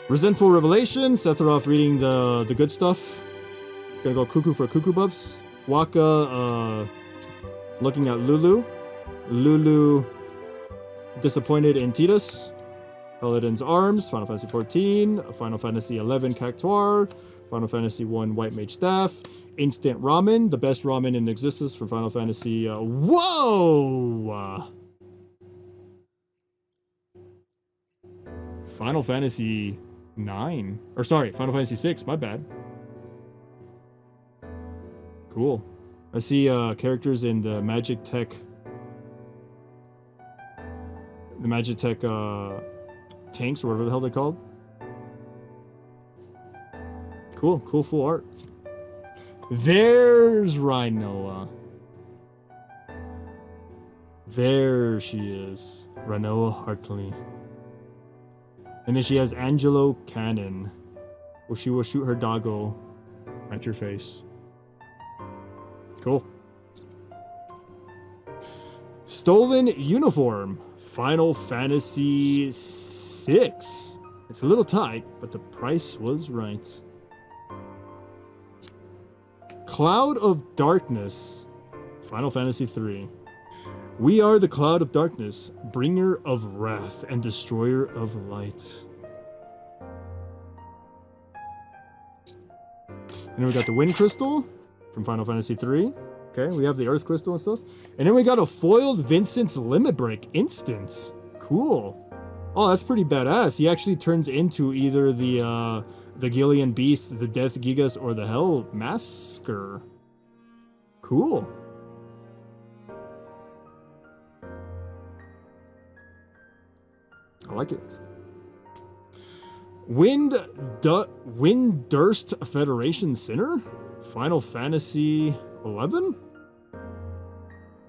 Resentful Revelation. Sephiroth reading the good stuff. Gonna go cuckoo for cuckoo buffs. Waka looking at Lulu. Lulu disappointed in Tidus. Paladin's Arms, Final Fantasy 14, Final Fantasy 11 Cactuar, Final Fantasy 1 White Mage Staff, Instant Ramen, the best ramen in existence from Final Fantasy. Whoa! Final Fantasy 9. Or sorry, Final Fantasy 6, my bad. Cool. I see characters in the Magic Tech. The Magic Tech tanks or whatever the hell they're called. Cool full art. There's Rhinoa. There she is. Ranoa Hartley. And then she has Angelo Cannon. Well, she will shoot her doggo at your face. Cool. Stolen Uniform. Final Fantasy 6. It's a little tight, but the price was right. Cloud of Darkness. Final Fantasy 3. We are the Cloud of Darkness, bringer of wrath and destroyer of light. And then we got the Wind Crystal from Final Fantasy 3. Okay, we have the Earth Crystal and stuff. And then we got a foiled Vincent's Limit Break instant. Cool. Oh, that's pretty badass. He actually turns into either the Gillian Beast, the Death Gigas, or the Hell Masker. Cool. I like it. Windurst Federation Sinner? Final Fantasy 11?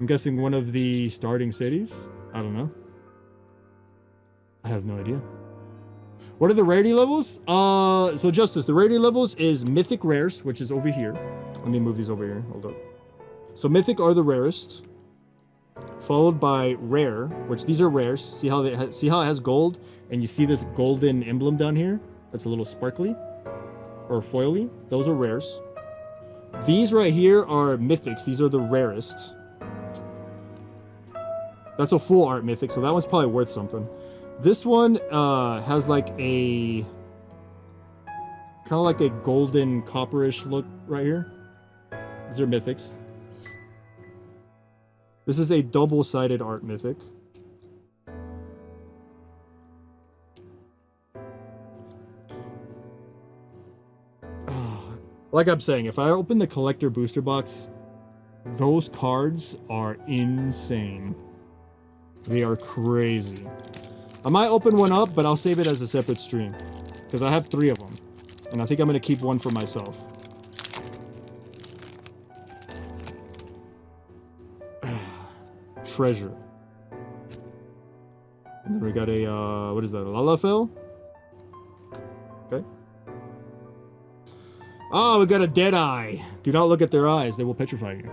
I'm guessing one of the starting cities. I don't know. I have no idea. What are the rarity levels? So Justice, the rarity levels is Mythic Rares, which is over here. Let me move these over here. Hold up. So Mythic are the rarest. Followed by Rare, which these are rares. See how it has gold? And you see this golden emblem down here? That's a little sparkly. Or foily. Those are rares. These right here are mythics. These are the rarest. That's a full art mythic, so that one's probably worth something. This one has like a... kind of like a golden copperish look right here. These are mythics. This is a double-sided art mythic. Like I'm saying, if I open the collector booster box, those cards are insane. They are crazy. I might open one up, but I'll save it as a separate stream. Because I have 3 of them. And I think I'm going to keep one for myself. Treasure. And then we got a, what is that, a Lalafell? Okay. Oh, we got a Deadeye. Do not look at their eyes, they will petrify you.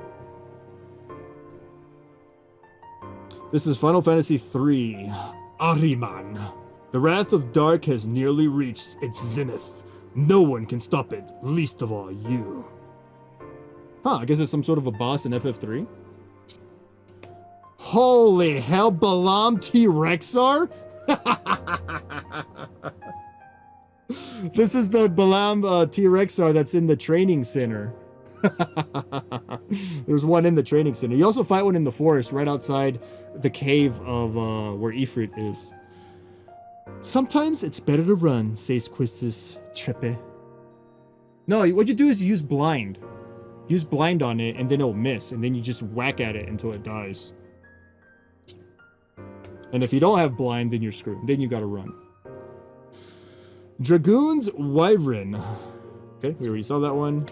This is Final Fantasy 3. Ahriman. The wrath of dark has nearly reached its zenith. No one can stop it, least of all you. Huh, I guess it's some sort of a boss in FF3. Holy hell, Balam T-Rexar? This is the Balam T-Rexar that's in the training center. There's one in the training center. You also fight one in the forest right outside the cave of where Ifrit is. Sometimes it's better to run, says Quistis Trepe. No, what you do is you use blind. Use blind on it and then it'll miss. And then you just whack at it until it dies. And if you don't have blind, then you're screwed. Then you gotta run. Dragoon's Wyvern. Okay, we already saw that one.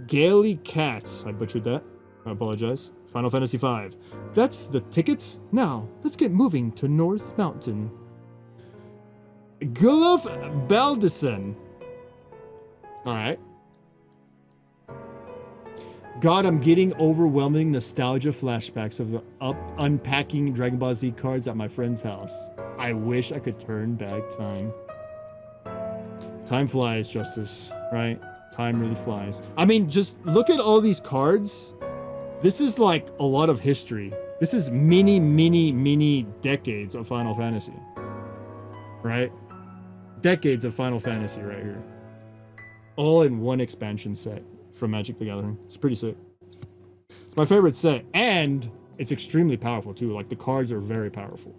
Gaily Cats. I butchered that. I apologize. Final Fantasy V. That's the ticket. Now, let's get moving to North Mountain. Gulov Baldison. Alright. God, I'm getting overwhelming nostalgia flashbacks of the unpacking Dragon Ball Z cards at my friend's house. I wish I could turn back time. Time flies, Justice, right? Time really flies. I mean, just look at all these cards. This is like a lot of history. This is many decades of Final Fantasy. Right? Decades of Final Fantasy right here. All in one expansion set from Magic the Gathering. It's pretty sick. It's my favorite set, and it's extremely powerful too. Like, the cards are very powerful.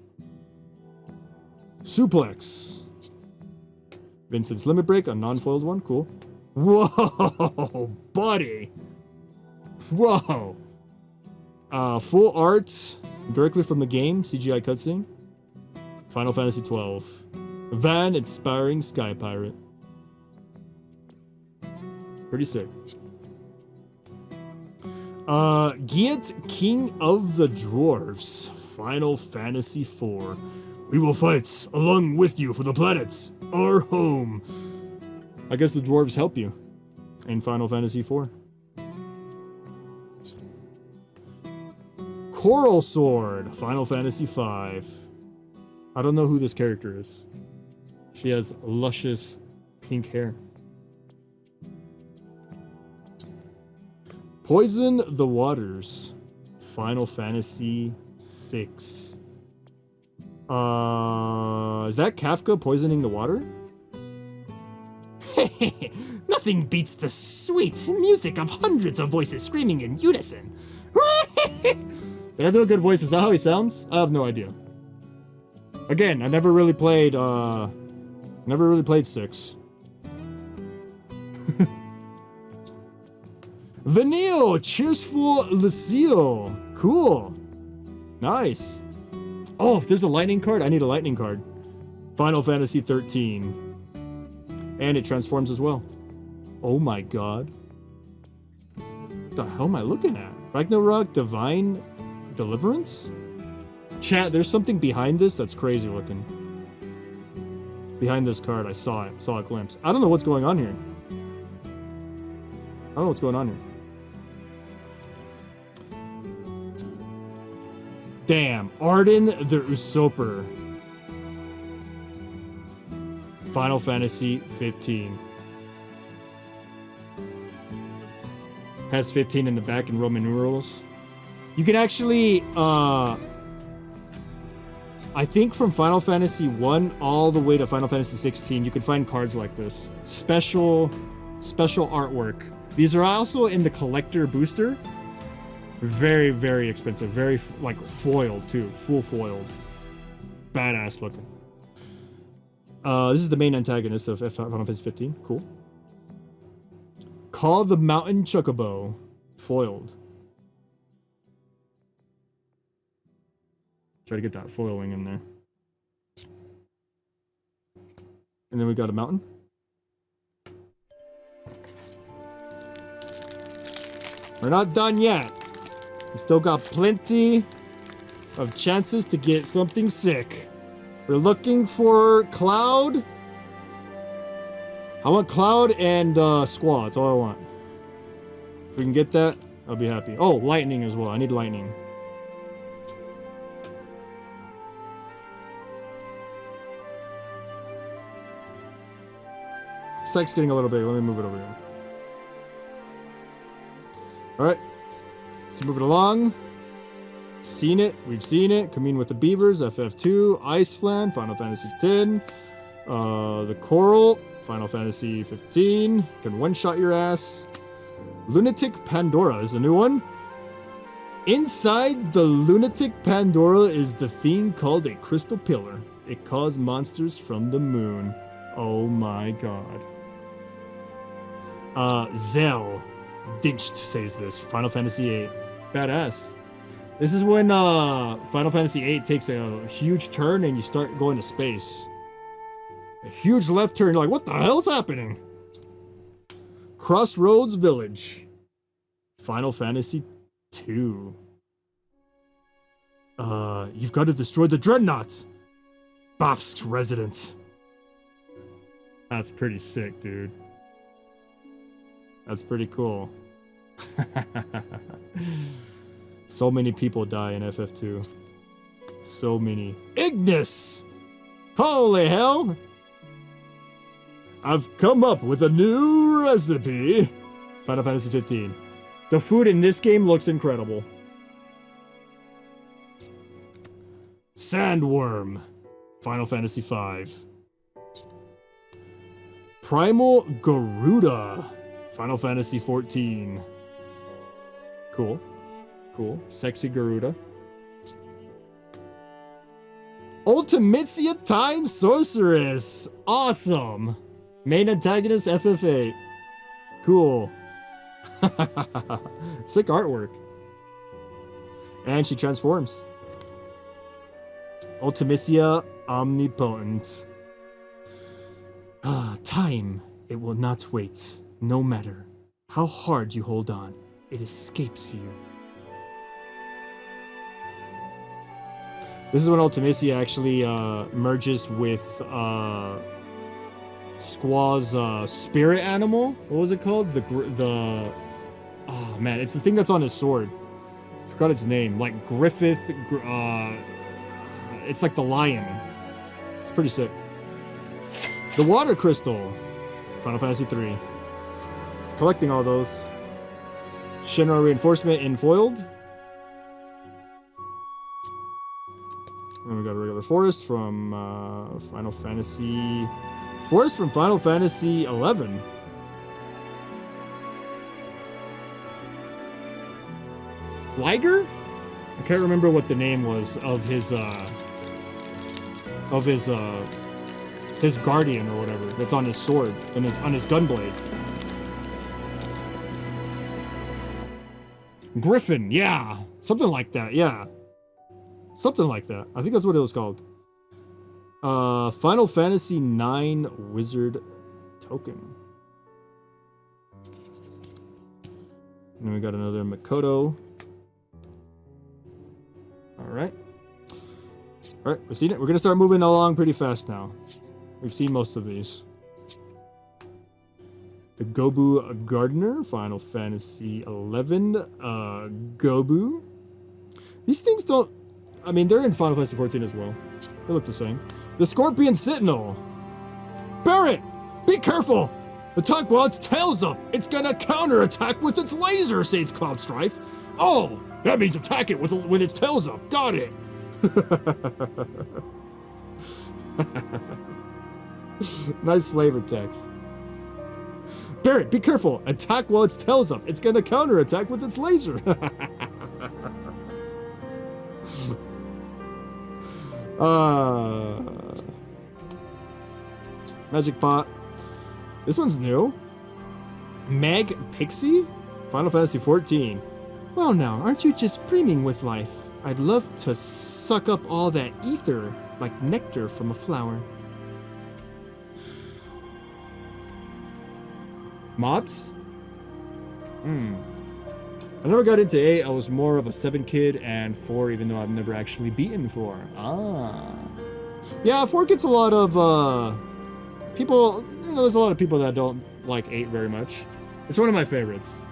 Suplex. Vincent's Limit Break, a non-foiled one. Cool. Whoa, buddy. Whoa. Full art directly from the game. CGI cutscene. Final Fantasy 12. Van Inspiring Sky Pirate. Pretty sick. Giat, King of the Dwarves, Final Fantasy IV. We will fight along with you for the planet, our home. I guess the dwarves help you in Final Fantasy IV. Coral Sword, Final Fantasy V. I don't know who this character is. She has luscious pink hair. Poison the Waters, Final Fantasy VI. Is that Kafka poisoning the water? Nothing beats the sweet music of hundreds of voices screaming in unison. Did I do a good voice? Is that how he sounds? I have no idea. Again, I never really played 6. Vanille, Cheerful Lucio. Cool. Nice. Oh, if there's a lightning card, I need a lightning card. Final Fantasy 13. And it transforms as well. Oh my god. What the hell am I looking at? Ragnarok Divine Deliverance? Chat, there's something behind this that's crazy looking. Behind this card, I saw a glimpse. I don't know what's going on here. Damn, Arden the Usurper. Final Fantasy 15. Has 15 in the back in Roman numerals. You can actually, I think from Final Fantasy 1 all the way to Final Fantasy 16, you can find cards like this. Special artwork. These are also in the collector booster. Very, very expensive. Very, like, foiled, too. Full foiled. Badass looking. This is the main antagonist of Final Fantasy 15. Cool. Call the Mountain Chocobo. Foiled. Try to get that foiling in there. And then we got a mountain. We're not done yet. We still got plenty of chances to get something sick. We're looking for Cloud. I want Cloud and Squall. That's all I want. If we can get that, I'll be happy. Oh, lightning as well. I need lightning. Stack's getting a little big. Let me move it over here. Alright. Let's move it along. We've seen it. Commune with the Beavers, FF2, Ice Flan, Final Fantasy X. The Coral, Final Fantasy 15. Can one-shot your ass. Lunatic Pandora is a new one. Inside the Lunatic Pandora is the thing called a Crystal Pillar. It calls monsters from the moon. Oh my god. Zell Dinched says this. Final Fantasy VIII. Badass. This is when Final Fantasy VIII takes a huge turn and you start going to space. A huge left turn. You're like, what the hell's happening? Crossroads Village. Final Fantasy II. You've got to destroy the Dreadnought. Bafsk resident. That's pretty sick, dude. That's pretty cool. So many people die in FF2. So many. Ignis! Holy hell! I've come up with a new recipe. Final Fantasy 15. The food in this game looks incredible. Sandworm. Final Fantasy 5. Primal Garuda. Final Fantasy 14. Cool. Cool. Sexy Garuda. Ultimisia Time Sorceress. Awesome. Main antagonist FF8. Cool. Sick artwork. And she transforms. Ultimisia Omnipotent. Time. It will not wait. No matter how hard you hold on. it escapes you. This is when Ultimacia actually merges with Squaw's spirit animal. What was it called? Oh man, it's the thing that's on his sword. I forgot its name. Like Griffith. It's like the lion. It's pretty sick. The water crystal. Final Fantasy 3. Collecting all those. Shinra reinforcement in foiled. And we got a regular forest from Final Fantasy. Forest from Final Fantasy 11. Liger? I can't remember what the name was of his guardian or whatever that's on his sword and it's on his gunblade. Griffin, yeah. Something like that, yeah. Something like that. I think that's what it was called. Final Fantasy 9 Wizard Token. And then we got another Makoto. Alright. Alright, we've seen it. We're gonna start moving along pretty fast now. We've seen most of these. The Gobu Gardener, Final Fantasy 11. Gobu. These things don't... I mean, they're in Final Fantasy 14 as well. They look the same. The Scorpion Sentinel. Barret! Be careful! Attack while its tail's up. It's gonna counterattack with its laser, says Cloud Strife. Oh, that means attack it with its tail's up. Got it. Nice flavor text. Barret, be careful. Attack while its tail's up. It's gonna counterattack with its laser. Magic Pot. This one's new. Mag Pixie? Final Fantasy 14. Well now, aren't you just brimming with life? I'd love to suck up all that ether like nectar from a flower. Mobs? I never got into 8. I was more of a 7 kid, and 4, even though I've never actually beaten 4. Yeah, 4 gets a lot of, people, you know, there's a lot of people that don't like 8 very much. It's one of my favorites.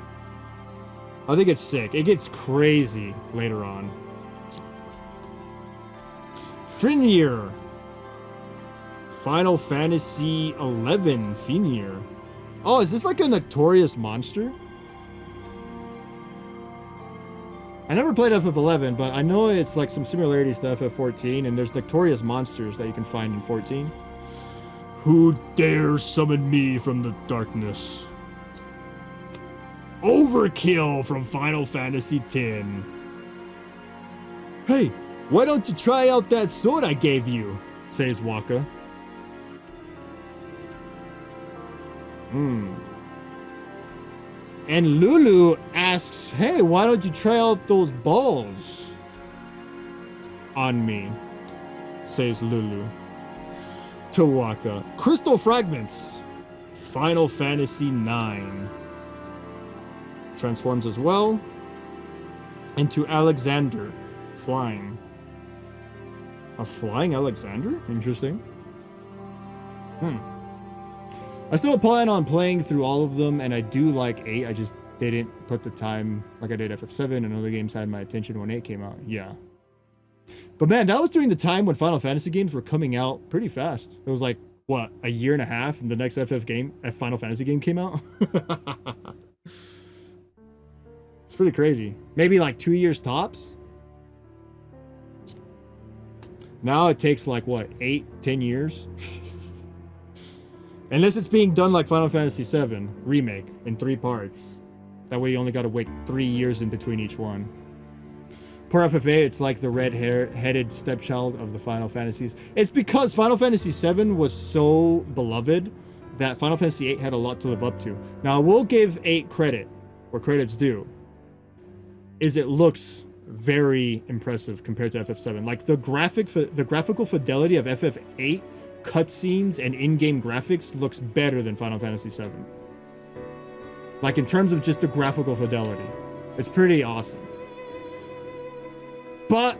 I think it's sick. It gets crazy later on. Finir. Final Fantasy 11 Finir. Oh, is this like a notorious monster? I never played FF11, but I know it's like some similarities to FF14, and there's notorious monsters that you can find in 14. Who dares summon me from the darkness? Overkill from Final Fantasy X. Hey, why don't you try out that sword I gave you? Says Waka. And Lulu asks, hey, why don't you try out those balls on me? Says Lulu. To Waka. Crystal Fragments. Final Fantasy IX. Transforms as well into Alexander. Flying. A flying Alexander? Interesting. I still plan on playing through all of them, and I do like 8. I just didn't put the time like I did FF7 and other games had my attention when 8 came out. Yeah. But man, that was during the time when Final Fantasy games were coming out pretty fast. It was like, what, a year and a half, and the next Final Fantasy game came out? It's pretty crazy. Maybe like 2 years tops? Now it takes like, what, 8-10 years? Unless it's being done like Final Fantasy VII Remake in 3 parts. That way you only gotta wait 3 years in between each one. Poor FFA, it's like the red-headed stepchild of the Final Fantasies. It's because Final Fantasy VII was so beloved that Final Fantasy VIII had a lot to live up to. Now, I will give 8 credit, where credit's due, is it looks very impressive compared to FF7. Like, the graphical fidelity of FF8 cutscenes and in-game graphics looks better than Final Fantasy VII. Like in terms of just the graphical fidelity. It's pretty awesome. But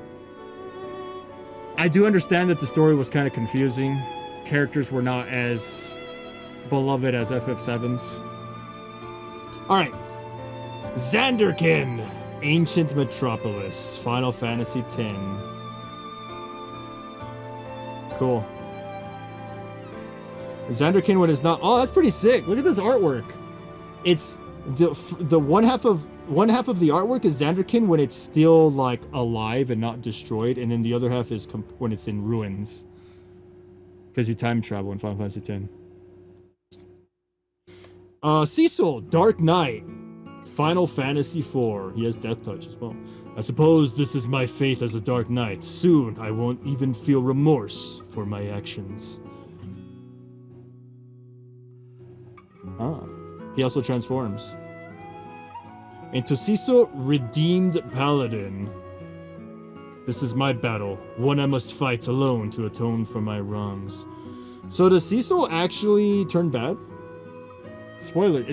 I do understand that the story was kind of confusing. Characters were not as beloved as FF7's. Alright. Xanderkin, Ancient Metropolis, Final Fantasy X. Cool. Xanderkin when it's not. Oh, that's pretty sick. Look at this artwork. It's the one half of the artwork is Xanderkin when it's still like alive and not destroyed, and then the other half is when it's in ruins. Because you time travel in Final Fantasy X. Cecil, Dark Knight, Final Fantasy IV. He has Death Touch as well. I suppose this is my fate as a Dark Knight. Soon I won't even feel remorse for my actions. Ah. He also transforms into Cecil, Redeemed Paladin. This is my battle, one I must fight alone to atone for my wrongs. So does Cecil actually turn bad? It's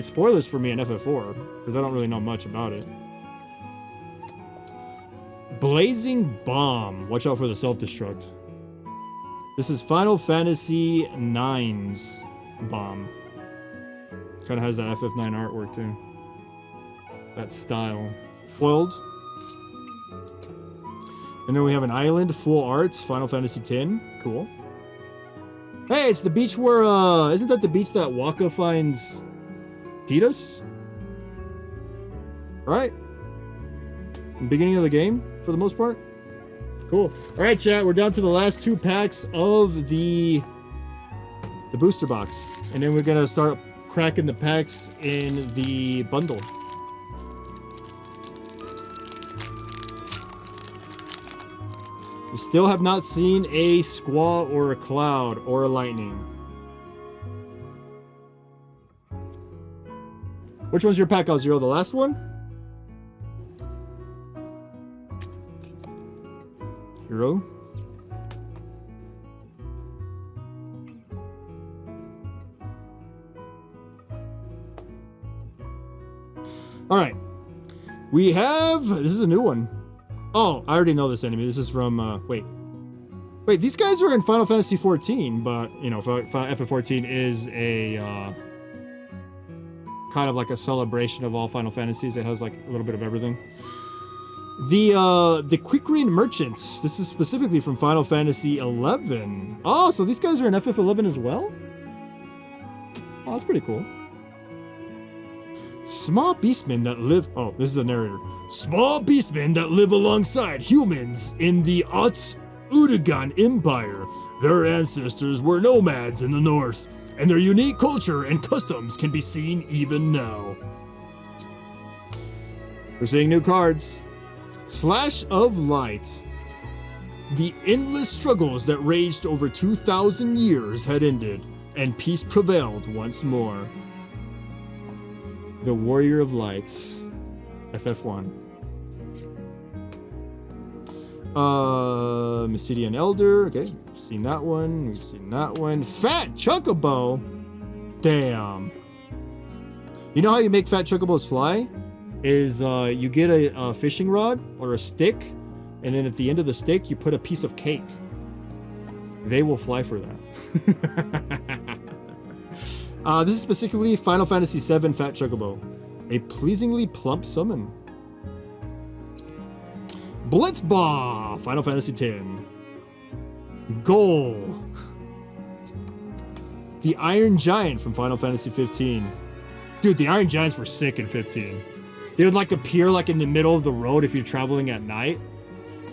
spoilers for me in FF4, because I don't really know much about it. Blazing Bomb. Watch out for the self-destruct. This is Final Fantasy IX's bomb. Kind of has that FF9 artwork too. That style. Foiled. And then we have an island, full arts, Final Fantasy X. Cool. Hey, it's the beach where, isn't that the beach that Waka finds Tidus? Right? Beginning of the game, for the most part. Cool. All right, chat, we're down to the last 2 packs of the booster box. And then we're gonna start cracking the packs in the bundle. We still have not seen a squall or a cloud or a lightning. Which one's your pack out, Zero? The last one? Hero? Alright. We have... This is a new one. Oh, I already know this enemy. This is from... Wait, these guys are in Final Fantasy XIV, but, you know, FF14 is a... kind of like a celebration of all Final Fantasies. It has, like, a little bit of everything. The Quick Rain Merchants. This is specifically from Final Fantasy XI. Oh, so these guys are in FF11 as well? Oh, that's pretty cool. Small beastmen that live... Oh, this is the narrator. Small beastmen that live alongside humans in the Otz Udagan Empire. Their ancestors were nomads in the north, and their unique culture and customs can be seen even now. We're seeing new cards. Slash of Light. The endless struggles that raged over 2,000 years had ended, and peace prevailed once more. The Warrior of Lights. FF1. Mysidian Elder. Okay, we've seen that one. We've seen that one. Fat Chocobo. Damn. You know how you make fat chocobos fly? Is you get a fishing rod or a stick, and then at the end of the stick, you put a piece of cake. They will fly for that. This is specifically Final Fantasy VII Fat Chocobo. A pleasingly plump summon. Blitzball! Final Fantasy X. Goal. The Iron Giant from Final Fantasy 15. Dude, the Iron Giants were sick in 15. They would like appear like in the middle of the road if you're traveling at night.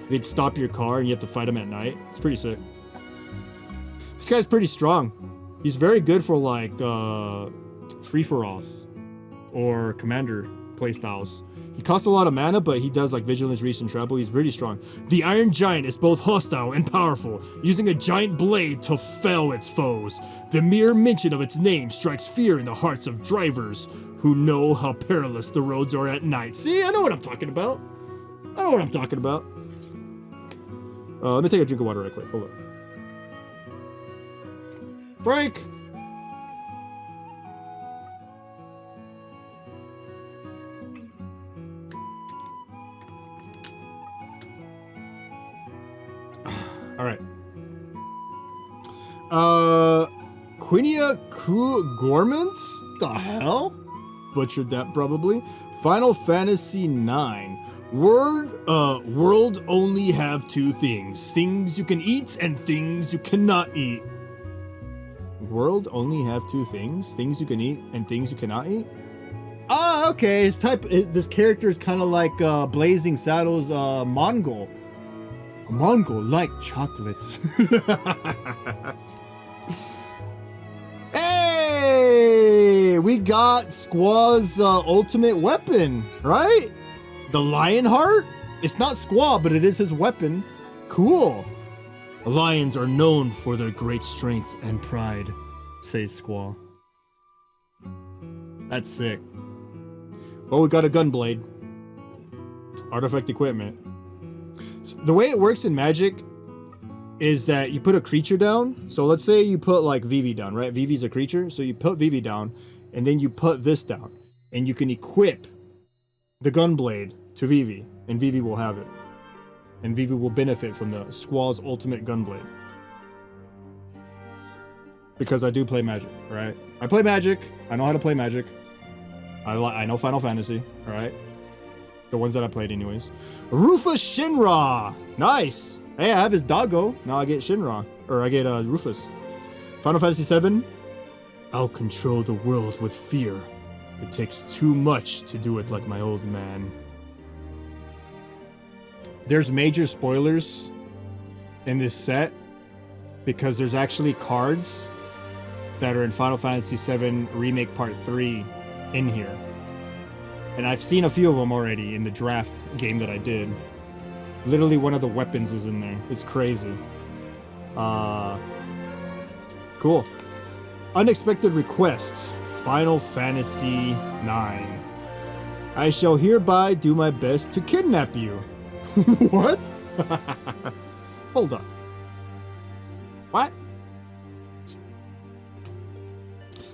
They'd stop your car and you have to fight them at night. It's pretty sick. This guy's pretty strong. He's very good for like free-for-alls or commander playstyles. He costs a lot of mana, but he does like vigilance, reach, and treble. He's pretty strong. The Iron Giant is both hostile and powerful, using a giant blade to fell its foes. The mere mention of its name strikes fear in the hearts of drivers who know how perilous the roads are at night. See, I know what I'm talking about. Let me take a drink of water right quick. Hold on. Break. All right. Quinia Gormant? The hell? Butchered that probably. Final Fantasy 9. World only have two things. Things you can eat and things you cannot eat. World only have two things. Things you can eat and things you cannot eat? Ah, okay. This character is kind of like Blazing Saddles Mongol. A Mongol like chocolates. Hey! We got Squaw's ultimate weapon, right? The Lionheart? It's not Squaw, but it is his weapon. Cool. Lions are known for their great strength and pride, says Squaw. That's sick. Oh, we got a gunblade. Artifact equipment. So the way it works in Magic is that you put a creature down. So let's say you put like Vivi down, right? Vivi's a creature. So you put Vivi down and then you put this down and you can equip the gunblade to Vivi and Vivi will have it. And Vivi will benefit from the Squaw's ultimate gunblade. Because I do play Magic, right? I play Magic. I know how to play Magic. I know Final Fantasy, all right? The ones that I played anyways. Rufus Shinra! Nice! Hey, I have his doggo. Now I get Shinra. Or I get Rufus. Final Fantasy 7. I'll control the world with fear. It takes too much to do it like my old man. There's major spoilers in this set because there's actually cards that are in Final Fantasy 7 Remake Part 3 in here. And I've seen a few of them already in the draft game that I did. Literally one of the weapons is in there. It's crazy. Cool. Unexpected request. Final Fantasy 9. I shall hereby do my best to kidnap you. What? Hold on. What?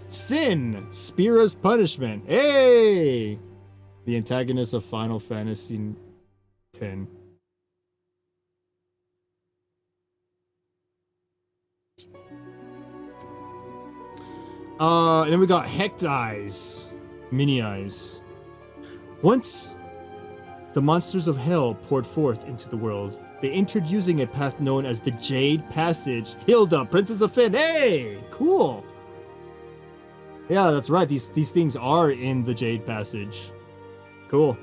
Sin, Spira's punishment. Hey! The antagonist of Final Fantasy 10. And then we got Hecht Eyes. Mini Eyes. Once the monsters of hell poured forth into the world, they entered using a path known as the Jade Passage. Hilda, Princess of Finn. Hey! Cool. Yeah, that's right. These things are in the Jade Passage. Cool.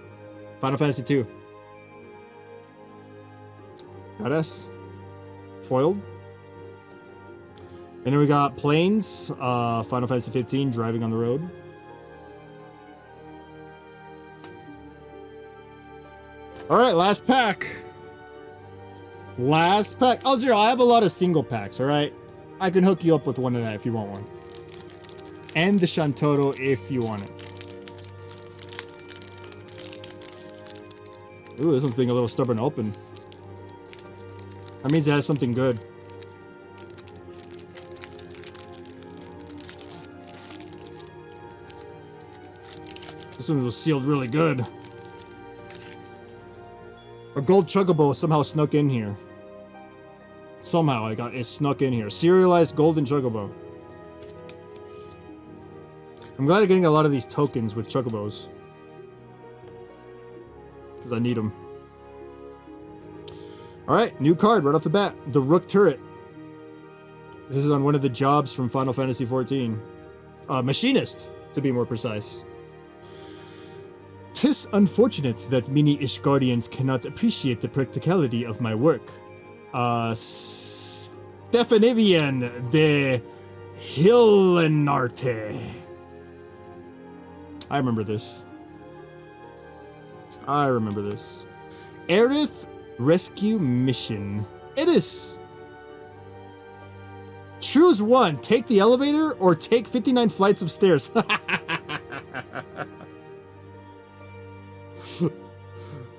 Final Fantasy 2. Badass. Foiled. And then we got Planes. Final Fantasy 15, Driving on the Road. Alright, last pack. Last pack. Oh, Zero, I have a lot of single packs, alright? I can hook you up with one of that if you want one. And the Shantotto if you want it. Ooh, this one's being a little stubborn to open. That means it has something good. This one was sealed really good. A gold chocobo somehow snuck in here. Somehow it snuck in here. Serialized golden chocobo. I'm glad I'm getting a lot of these tokens with chocobos. Because I need them. Alright, new card right off the bat. The Rook Turret. This is on one of the jobs from Final Fantasy XIV. Machinist, to be more precise. 'Tis unfortunate that many Ishgardians cannot appreciate the practicality of my work. Stefanivian de Hillenarte. I remember this. Aerith Rescue Mission. It is. Choose one. Take the elevator or take 59 flights of stairs.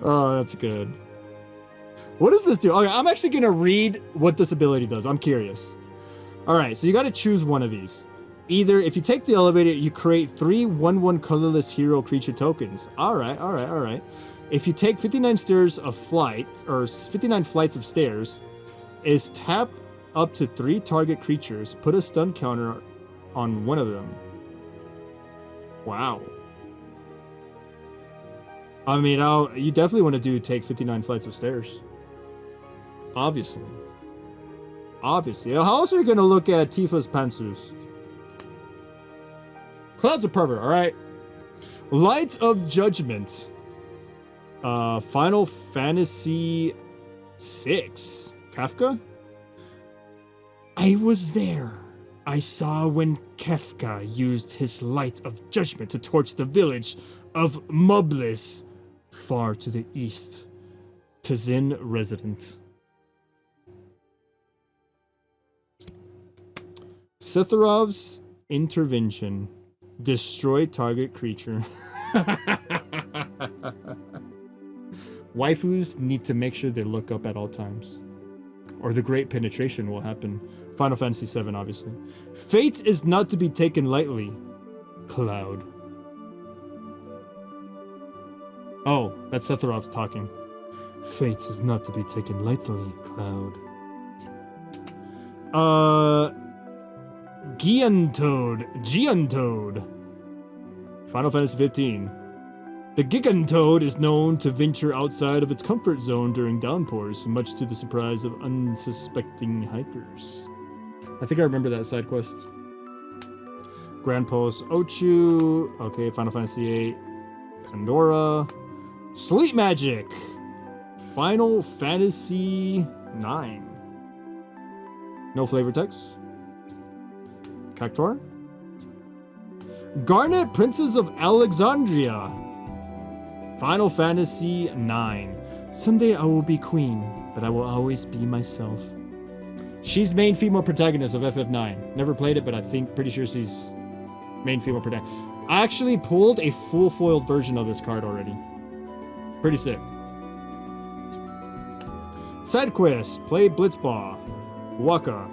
Oh, that's good. What does this do? Okay, I'm actually going to read what this ability does. I'm curious. All right, so you got to choose one of these. Either if you take the elevator, you create 3 1/1 colorless hero creature tokens. All right. If you take 59 stairs of flight, or 59 flights of stairs, is tap up to 3 target creatures. Put a stun counter on one of them. Wow. I mean, you definitely want to take 59 flights of stairs. Obviously. Obviously. How else are you going to look at Tifa's pantsuits? Cloud's a pervert, alright? Light of Judgment. Final Fantasy 6. Kafka? I was there. I saw when Kefka used his light of judgment to torch the village of Mublis, far to the east. Tzin resident. Setharov's intervention. Destroy target creature. Waifus need to make sure they look up at all times, or the great penetration will happen. Final Fantasy 7, obviously. Fate is not to be taken lightly. Cloud. Oh, that's Setharov's talking. Fate is not to be taken lightly, Cloud. Geontoad. Final Fantasy 15. The Gigantoad is known to venture outside of its comfort zone during downpours, much to the surprise of unsuspecting hikers. I think I remember that side quest. Grand Post Ochu. Okay, Final Fantasy 8. Pandora. Sleep Magic. Final Fantasy 9. No flavor text. Cactuar. Garnet, Princess of Alexandria. Final Fantasy 9. Someday I will be queen, but I will always be myself. She's main female protagonist of FF9. Never played it, but pretty sure she's main female protagonist. I actually pulled a full foiled version of this card already. Pretty sick. Side quest. Play Blitzball. Waka.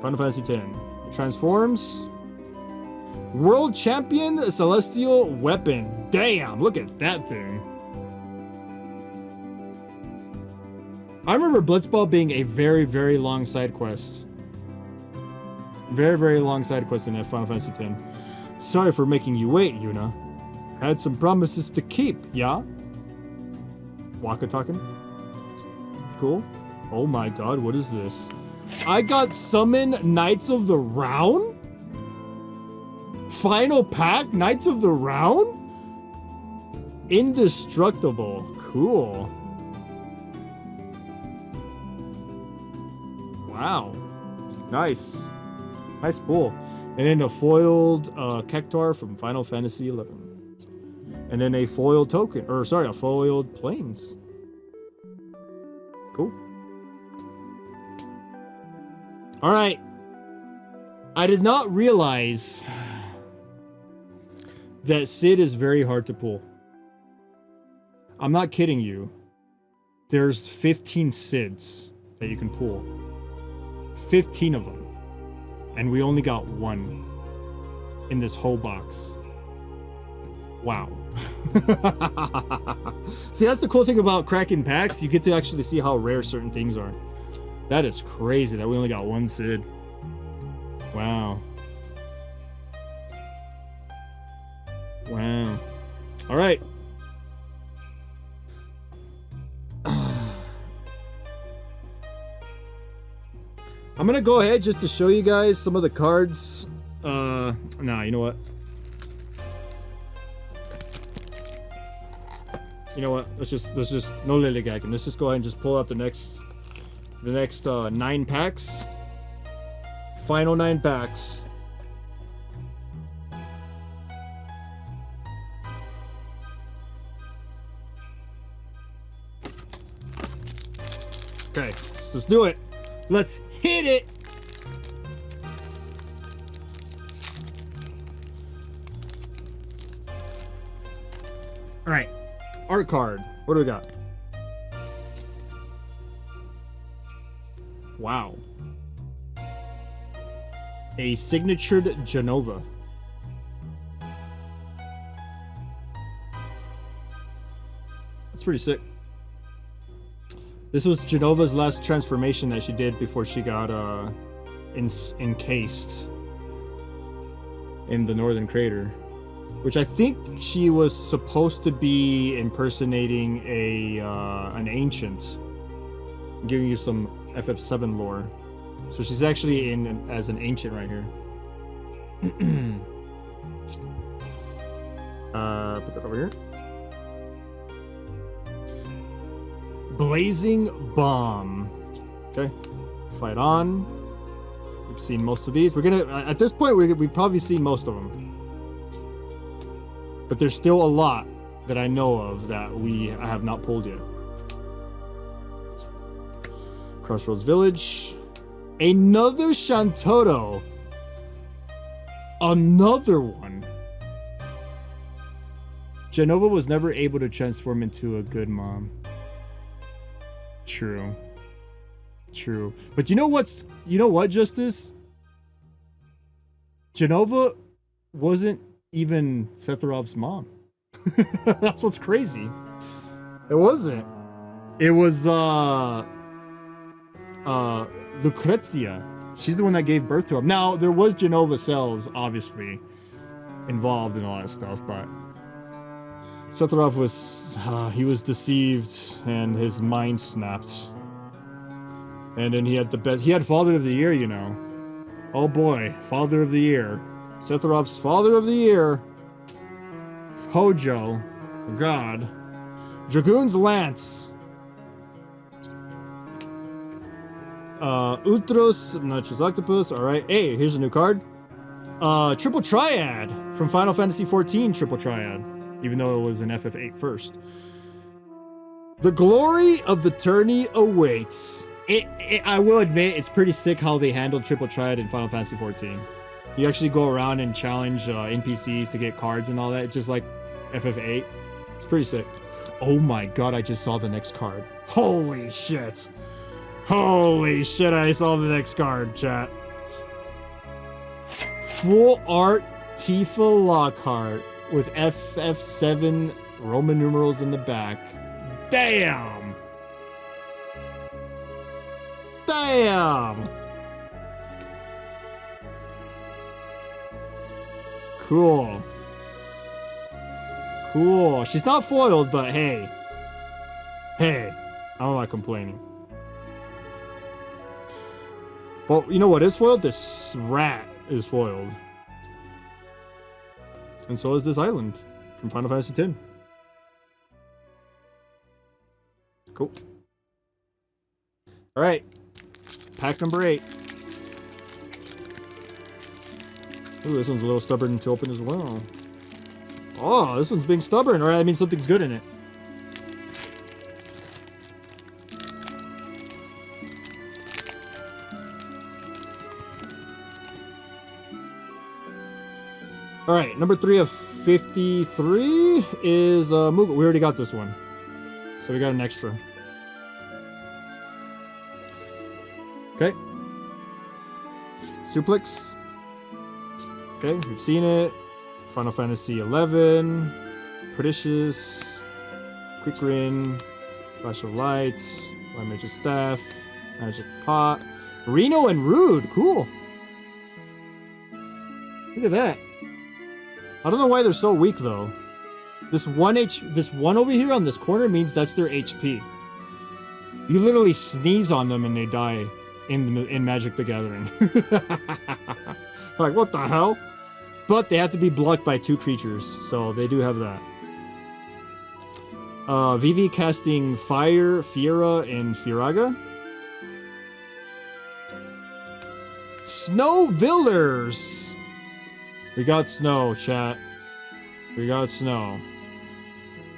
Final Fantasy 10. Transforms. World Champion Celestial Weapon. Damn, look at that thing. I remember Blitzball being a very, very long side quest. Very, very long side quest in Final Fantasy X. Sorry for making you wait, Yuna. Had some promises to keep, yeah? Waka talking. Cool. Oh my god, what is this? I got Summon Knights of the Round? Final pack, Knights of the Round? Indestructible. Cool. Wow. Nice. Nice pull. And then a foiled Cactuar from Final Fantasy 11. And then a foiled token, a foiled Plains. Cool. All right. I did not realize that Sid is very hard to pull. I'm not kidding you. There's 15 Sids that you can pull. 15 of them. And we only got one in this whole box. Wow. See, that's the cool thing about cracking packs. You get to actually see how rare certain things are. That is crazy that we only got one Sid. Wow. Wow. All right. I'm gonna go ahead just to show you guys some of the cards. Nah, you know what? You know what? Let's just no lilligagging. Let's just go ahead and just pull out the next 9 packs. Final 9 packs. Okay, let's do it. Let's hit it. All right, art card. What do we got? Wow. A signatured Genova. That's pretty sick. This was Genova's last transformation that she did before she got encased in the Northern Crater, which I think she was supposed to be impersonating an ancient. I'm giving you some FF7 lore. So she's actually in as an ancient right here. Put that over here. Blazing Bomb. Okay. Fight on. We've seen most of these. We're gonna, at this point, we've probably seen most of them. But there's still a lot that I know of that I have not pulled yet. Crossroads Village. Another Shantotto. Another one. Jenova was never able to transform into a good mom. True. True. But you know what, Justice? Jenova wasn't even Setharov's mom. That's what's crazy. It wasn't. It was Lucrezia. She's the one that gave birth to him. Now, there was Genova cells, obviously, involved in all that stuff, but Setharov was, he was deceived and his mind snapped. And then he had Father of the Year, you know. Oh boy, Father of the Year. Setharov's Father of the Year. Hojo. God. Dragoon's Lance. Utros, Nachos Octopus. Alright. Hey, here's a new card. Triple Triad from Final Fantasy XIV Triple Triad. Even though it was an FF8 first. The glory of the tourney awaits. I will admit, it's pretty sick how they handled Triple Triad in Final Fantasy XIV. You actually go around and challenge NPCs to get cards and all that. It's just like FF8. It's pretty sick. Oh my god, I just saw the next card. Holy shit. Holy shit, I saw the next card, chat. Full art Tifa Lockhart with FF7 Roman numerals in the back. Damn! Damn! Cool. Cool. She's not foiled, but hey. Hey. I'm not complaining. But you know what is foiled? This rat is foiled. And so is this island from Final Fantasy X. Cool. Alright. Pack number 8. Ooh, this one's a little stubborn to open as well. Oh, this one's being stubborn. Alright, that means something's good in it. Alright, number 3 of 53 is Mughal. We already got this one. So we got an extra. Okay. Suplex. Okay, we've seen it. Final Fantasy 11. Prodigious. Quick Rin. Flash of Light. One Magic Staff. Magic Pot. Reno and Rude. Cool. Look at that. I don't know why they're so weak though. This one over here on this corner means that's their HP. You literally sneeze on them and they die in Magic the Gathering. Like, what the hell? But they have to be blocked by 2 creatures, so they do have that. Vivi casting Fire, Fiera, and Firaga. Snow Villers! We got snow, chat. We got snow.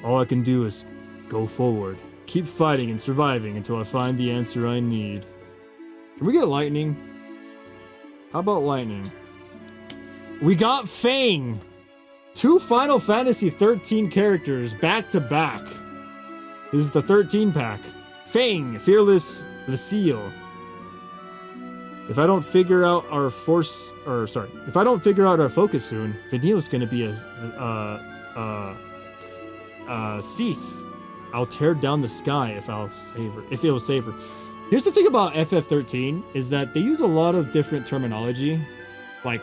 All I can do is go forward. Keep fighting and surviving until I find the answer I need. Can we get lightning? How about lightning? We got Fang! 2 Final Fantasy 13 characters back to back. This is the 13 pack. Fang, Fearless Lucille. If I don't figure out our if I don't figure out our focus soon, Vanille's gonna be a Seath. I'll tear down the sky if I'll save her. If it'll save her. Here's the thing about FF13 is that they use a lot of different terminology, like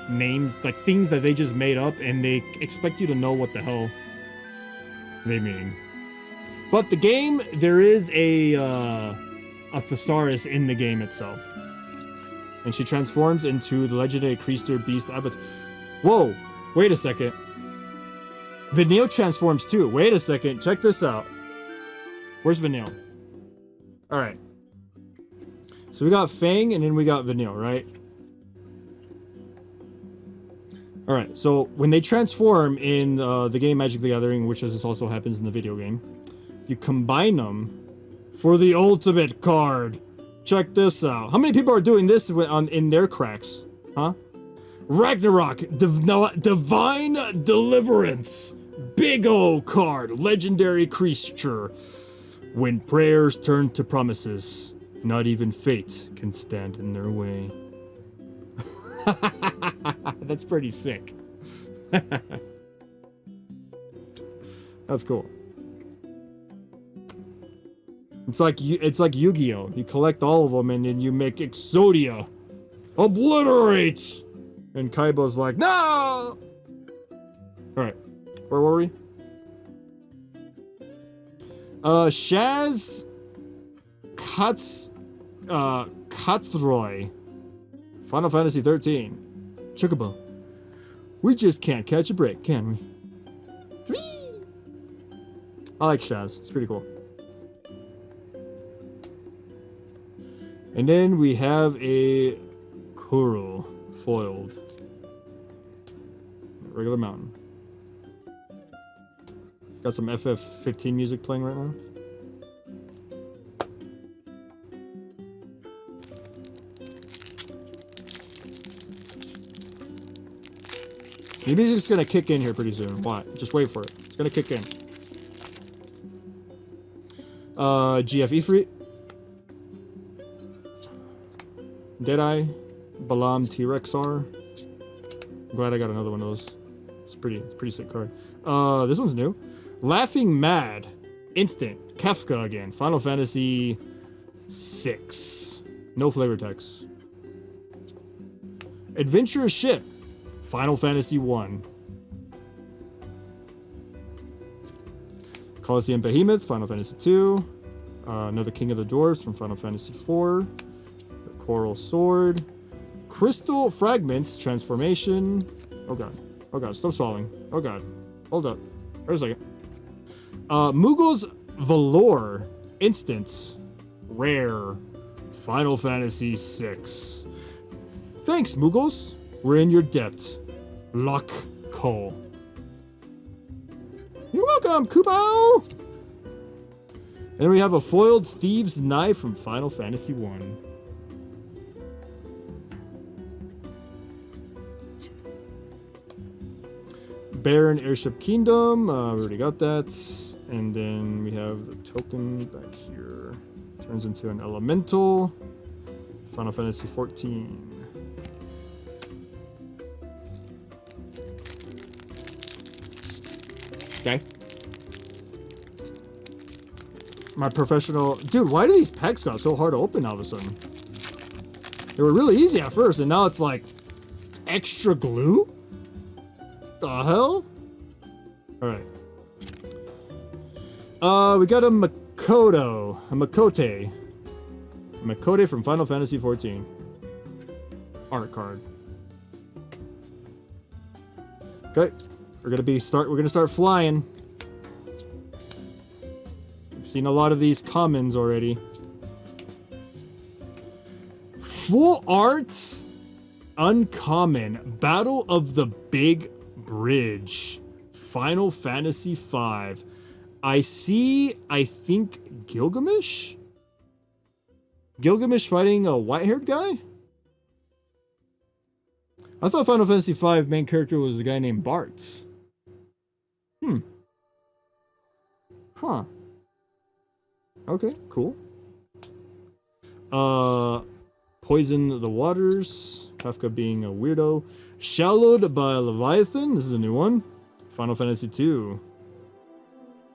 names, like things that they just made up, and they expect you to know what the hell they mean. But the game, there is a thesaurus in the game itself, and she transforms into the legendary creature beast avatar. Whoa! Wait a second. Vanille transforms too. Wait a second. Check this out. Where's Vanille? All right. So we got Fang, and then we got Vanille, right? All right. So when they transform in the game Magic the Gathering, which this also happens in the video game, you combine them for the ultimate card. Check this out. How many people are doing this in their cracks? Huh? Ragnarok, Divine Deliverance. Big O card, legendary creature. When prayers turn to promises, not even fate can stand in their way. That's pretty sick. That's cool. It's like Yu-Gi-Oh! You collect all of them and then you make Exodia. Obliterate! And Kaiba's like, no! Alright. Where were we? Shaz Katsroy. Final Fantasy 13. Chocobo. We just can't catch a break, can we? Whee! I like Shaz. It's pretty cool. And then we have a Kuro foiled. Regular mountain. Got some FF15 music playing right now. The music's gonna kick in here pretty soon. What? Just wait for it. It's gonna kick in. GF Ifrit. Deadeye. Balam T-Rexar. I'm glad I got another one of those. It's pretty sick card. This one's new. Laughing Mad. Instant. Kafka again. Final Fantasy 6. No flavor text. Adventurous Ship. Final Fantasy 1. Colosseum Behemoth. Final Fantasy 2. Another King of the Dwarfs from Final Fantasy 4. The Coral Sword. Crystal Fragments Transformation. Oh god. Oh god. Stop swallowing. Oh god. Hold up. Wait a second. Mughals Valor. Instant. Rare. Final Fantasy 6. Thanks, Mughals. We're in your debt. Luck Cole. You're welcome, Kupo! And then we have a foiled Thieves' Knife from Final Fantasy 1. Baron Airship Kingdom. We already got that. And then we have the token back here. Turns into an elemental. Final Fantasy 14. Okay. My professional... Dude, why do these packs got so hard to open all of a sudden? They were really easy at first, and now it's like... extra glue? The hell? Alright. We got a Makoto. A Makote. A Makote from Final Fantasy 14. Art card. Okay. We're gonna start flying. I've seen a lot of these commons already. Full art uncommon. Battle of the Big Bridge. Final Fantasy 5. I think Gilgamesh? Gilgamesh fighting a white-haired guy? I thought Final Fantasy V main character was a guy named Bart. Huh. Okay, cool. Poison the Waters. Kafka being a weirdo. Shallowed by Leviathan. This is a new one. Final Fantasy 2.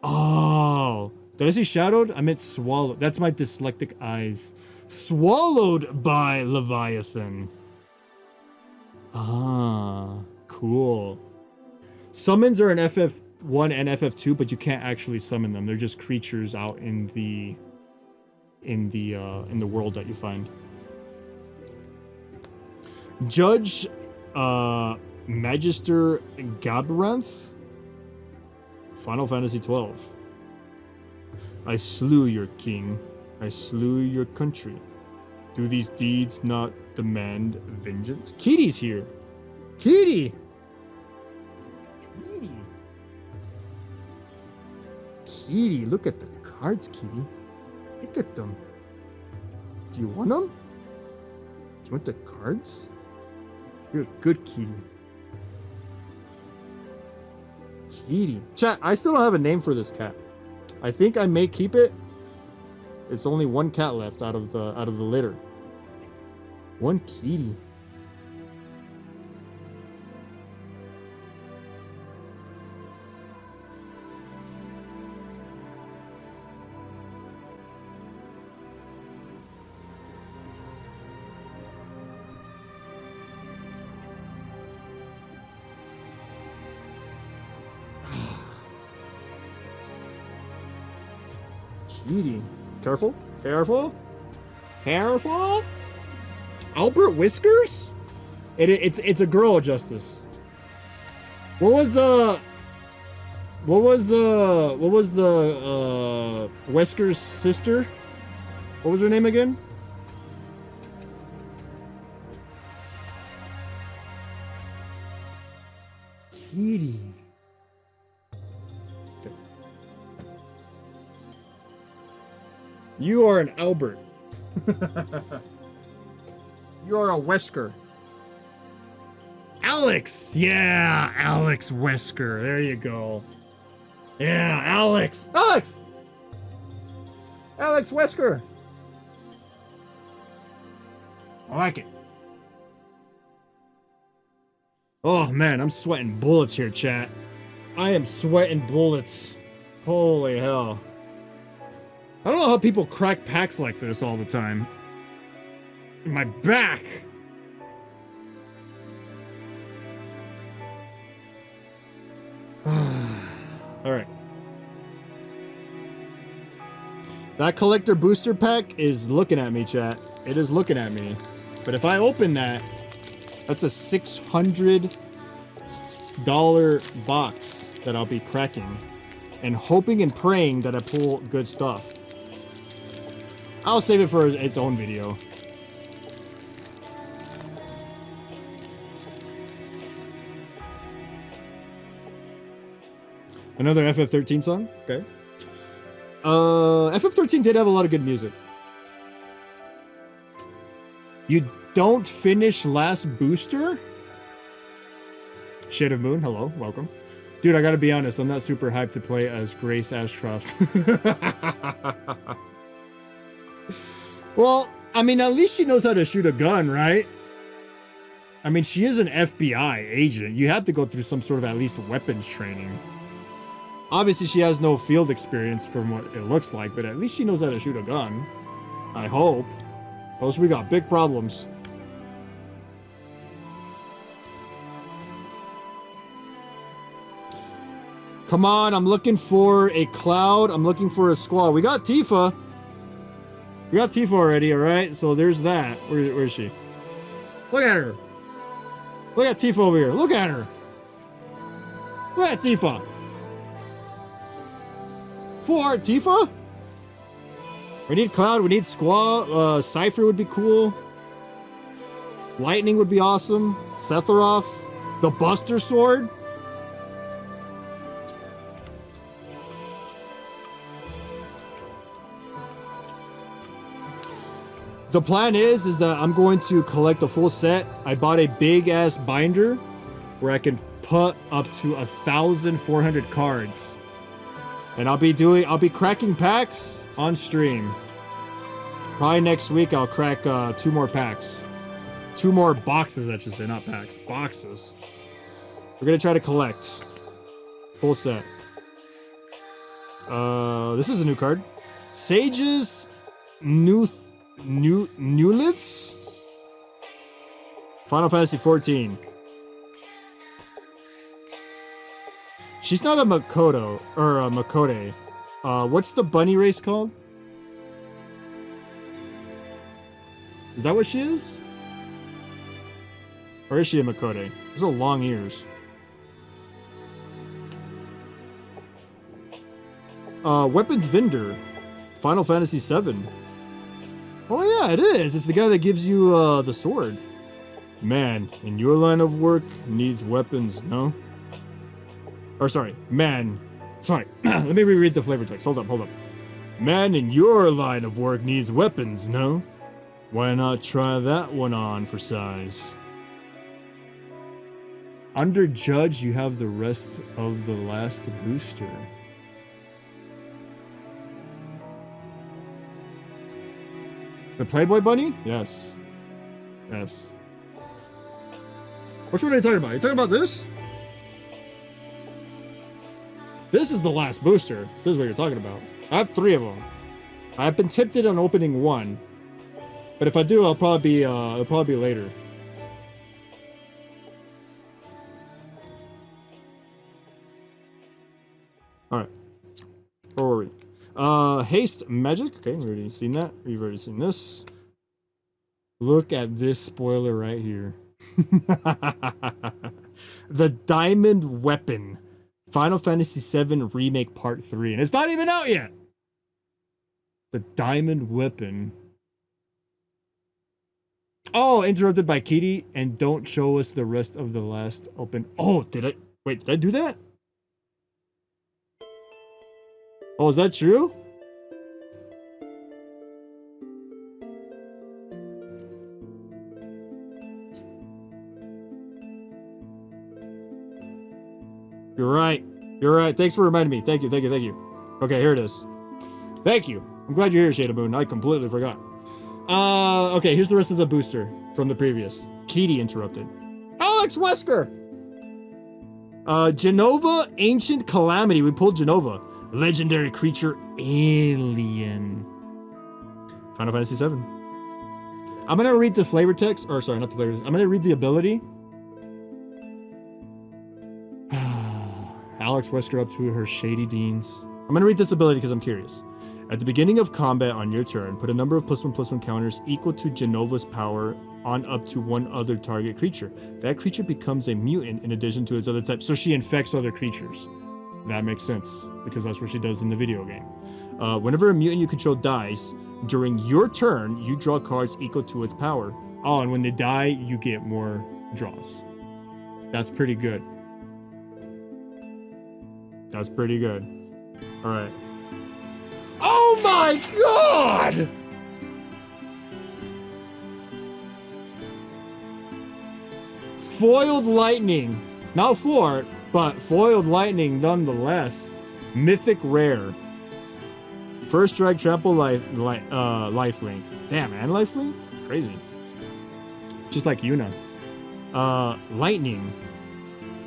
Oh. Did I say shadowed? I meant swallowed. That's my dyslectic eyes. Swallowed by Leviathan. Ah, cool. Summons are in FF1 and FF2, but you can't actually summon them. They're just creatures out in the world that you find. Judge Magister Gabaranth. Final Fantasy 12. I slew your king. I slew your country. Do these deeds not demand vengeance? Kitty's here. Kitty! Kitty. Kitty, look at the cards, Kitty. Look at them. Do you want them? Do you want the cards? You're a good kitty. Kitty. Chat, I still don't have a name for this cat. I think I may keep it. It's only one cat left out of the litter. One kitty. Kitty. Careful. Careful. Careful. Albert Whiskers? It's a girl, Justice. What was the Wesker's sister? What was her name again? Kitty. You are an Albert. You are a Wesker. Alex! Yeah, Alex Wesker. There you go. Yeah, Alex. Alex! Alex Wesker. I like it. Oh, man, I'm sweating bullets here, chat. I am sweating bullets. Holy hell. I don't know how people crack packs like this all the time. In my back. Alright. That collector booster pack is looking at me, chat. It is looking at me. But if I open that, that's a $600 box that I'll be cracking. And hoping and praying that I pull good stuff. I'll save it for its own video. Another FF13 song? Okay. FF13 did have a lot of good music. You don't finish last booster? Shade of Moon, hello, welcome. Dude, I gotta be honest, I'm not super hyped to play as Grace Ashcroft. Well, I mean, at least she knows how to shoot a gun, right? I mean, she is an FBI agent. You have to go through some sort of at least weapons training. Obviously, she has no field experience from what it looks like, but at least she knows how to shoot a gun. I hope. Else we got big problems. Come on, I'm looking for a Cloud. I'm looking for a Squall. We got Tifa. We got Tifa already, alright? So there's that. Where is she? Look at her. Look at Tifa over here. Look at her. Look at Tifa. Full art Tifa? We need Cloud. We need Squall. Cypher would be cool. Lightning would be awesome. Sephiroth. The Buster Sword. The plan is that I'm going to collect the full set. I bought a big ass binder where I can put up to 1,400 cards. And I'll be cracking packs on stream. Probably next week I'll crack 2 more packs. 2 more boxes, I should say, not packs. Boxes. We're gonna try to collect. Full set. This is a new card. Sage's Newlitz? Final Fantasy 14. She's not a Makoto, or a Makote. What's the bunny race called? Is that what she is? Or is she a Makote? Those are long ears. Weapons Vendor. Final Fantasy 7. Oh yeah, it is. It's the guy that gives you the sword. Man, in your line of work needs weapons, no? Or sorry, man. Sorry, let me reread the flavor text. Hold up. Man in your line of work needs weapons, no? Why not try that one on for size? Under Judge, you have the rest of the last booster. The Playboy Bunny? Yes. Yes. Which one are you talking about? Are you talking about this? This is the last booster. This is what you're talking about. I have 3 of them. I've been tempted on opening 1. But if I do, it'll probably be later. Alright. Where were we? Haste Magic. Okay, we've already seen that. We've already seen this. Look at this spoiler right here. The Diamond Weapon. Final Fantasy VII Remake Part 3. And it's not even out yet! The Diamond Weapon. Oh, interrupted by Kitty. And don't show us the rest of the last open. Oh, did I do that? Oh, is that true? You're right. You're right. Thanks for reminding me. Thank you. Okay, here it is. Thank you. I'm glad you're here, Shade of Moon. I completely forgot. Okay, here's the rest of the booster from the previous. Kitty interrupted. Alex Wesker! Genova, Ancient Calamity. We pulled Genova. Legendary creature, Alien. Final Fantasy 7. I'm gonna read the flavor text. Or sorry, not the flavor text. I'm gonna read the ability. Alex Wesker up to her shady deans. I'm gonna read this ability because I'm curious. At the beginning of combat on your turn, put a number of +1/+1 counters equal to Genova's power on up to one other target creature. That creature becomes a mutant in addition to its other types. So she infects other creatures. That makes sense, because that's what she does in the video game. Whenever a mutant you control dies, during your turn, you draw cards equal to its power. Oh, and when they die, you get more draws. That's pretty good. That's pretty good. Alright. Oh my god! Foiled Lightning. Not 4, but Foiled Lightning nonetheless. Mythic Rare. First Strike Trample Lifelink. Damn, and Lifelink? It's crazy. Just like Yuna. Lightning.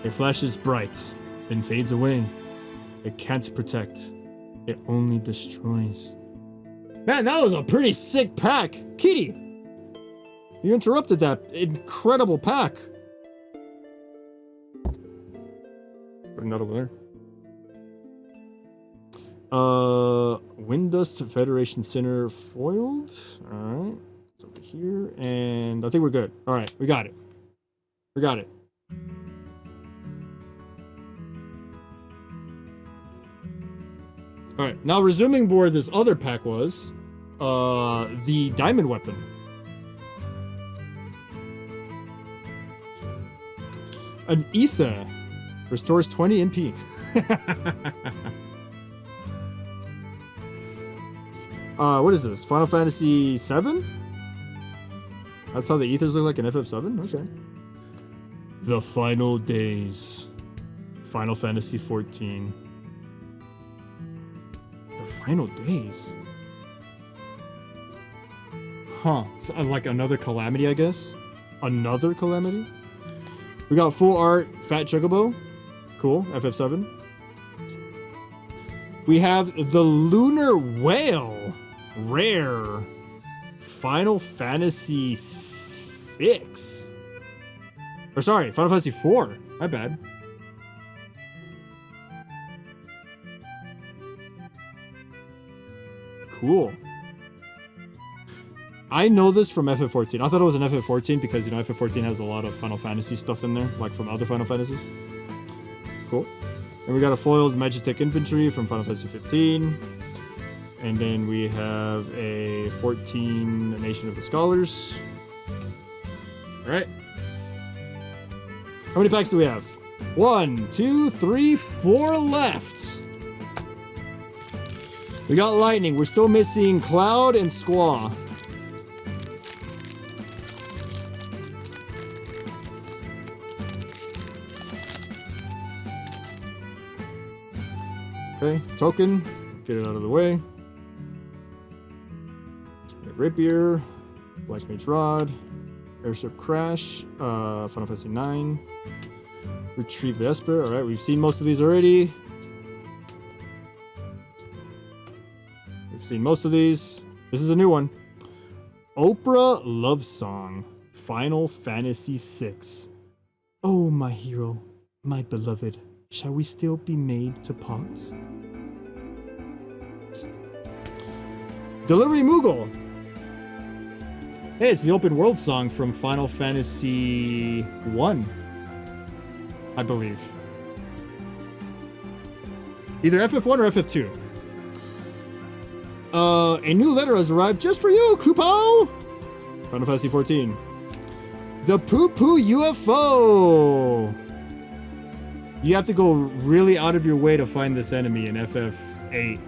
It flashes bright, then fades away. It can't protect. It only destroys. Man, that was a pretty sick pack. Kitty, you interrupted that incredible pack. Putting that over there. Windust Federation Center foiled. Alright. It's over here. And I think we're good. Alright, we got it. We got it. Alright, now resuming where this other pack was. The Diamond Weapon. An Ether. Restores 20 MP. What is this? Final Fantasy 7? That's how the ethers look like in FF7? Okay. The Final Days. Final Fantasy 14. The Final Days? Huh. So, like another Calamity, I guess? Another Calamity? We got full art Fat Chocobo. Cool. FF7. We have the Lunar Whale. Rare. Final Fantasy 6. Or sorry, Final Fantasy 4. My bad. Cool. I know this from FF14. I thought it was an FF14 because, you know, FF14 has a lot of Final Fantasy stuff in there, like from other Final Fantasies. Cool. And we got a foiled Magitech Infantry from Final Fantasy 15. And then we have a 14 Nation of the Scholars. Alright. How many packs do we have? 1, 2, 3, 4 left. We got Lightning. We're still missing Cloud and Squaw. Okay, token. Get it out of the way. Rapier. Black Mage Rod. Airship Crash. Final Fantasy 9. Retrieve Vesper. Alright, we've seen most of these already. We've seen most of these. This is a new one. Oprah Love Song. Final Fantasy 6. Oh, my hero. My beloved. Shall we still be made to part? Delivery Moogle. Hey, it's the open world song from Final Fantasy 1. I believe. Either FF1 or FF2. A new letter has arrived just for you, Kupo! Final Fantasy 14. The Poo Poo UFO! You have to go really out of your way to find this enemy in FF8.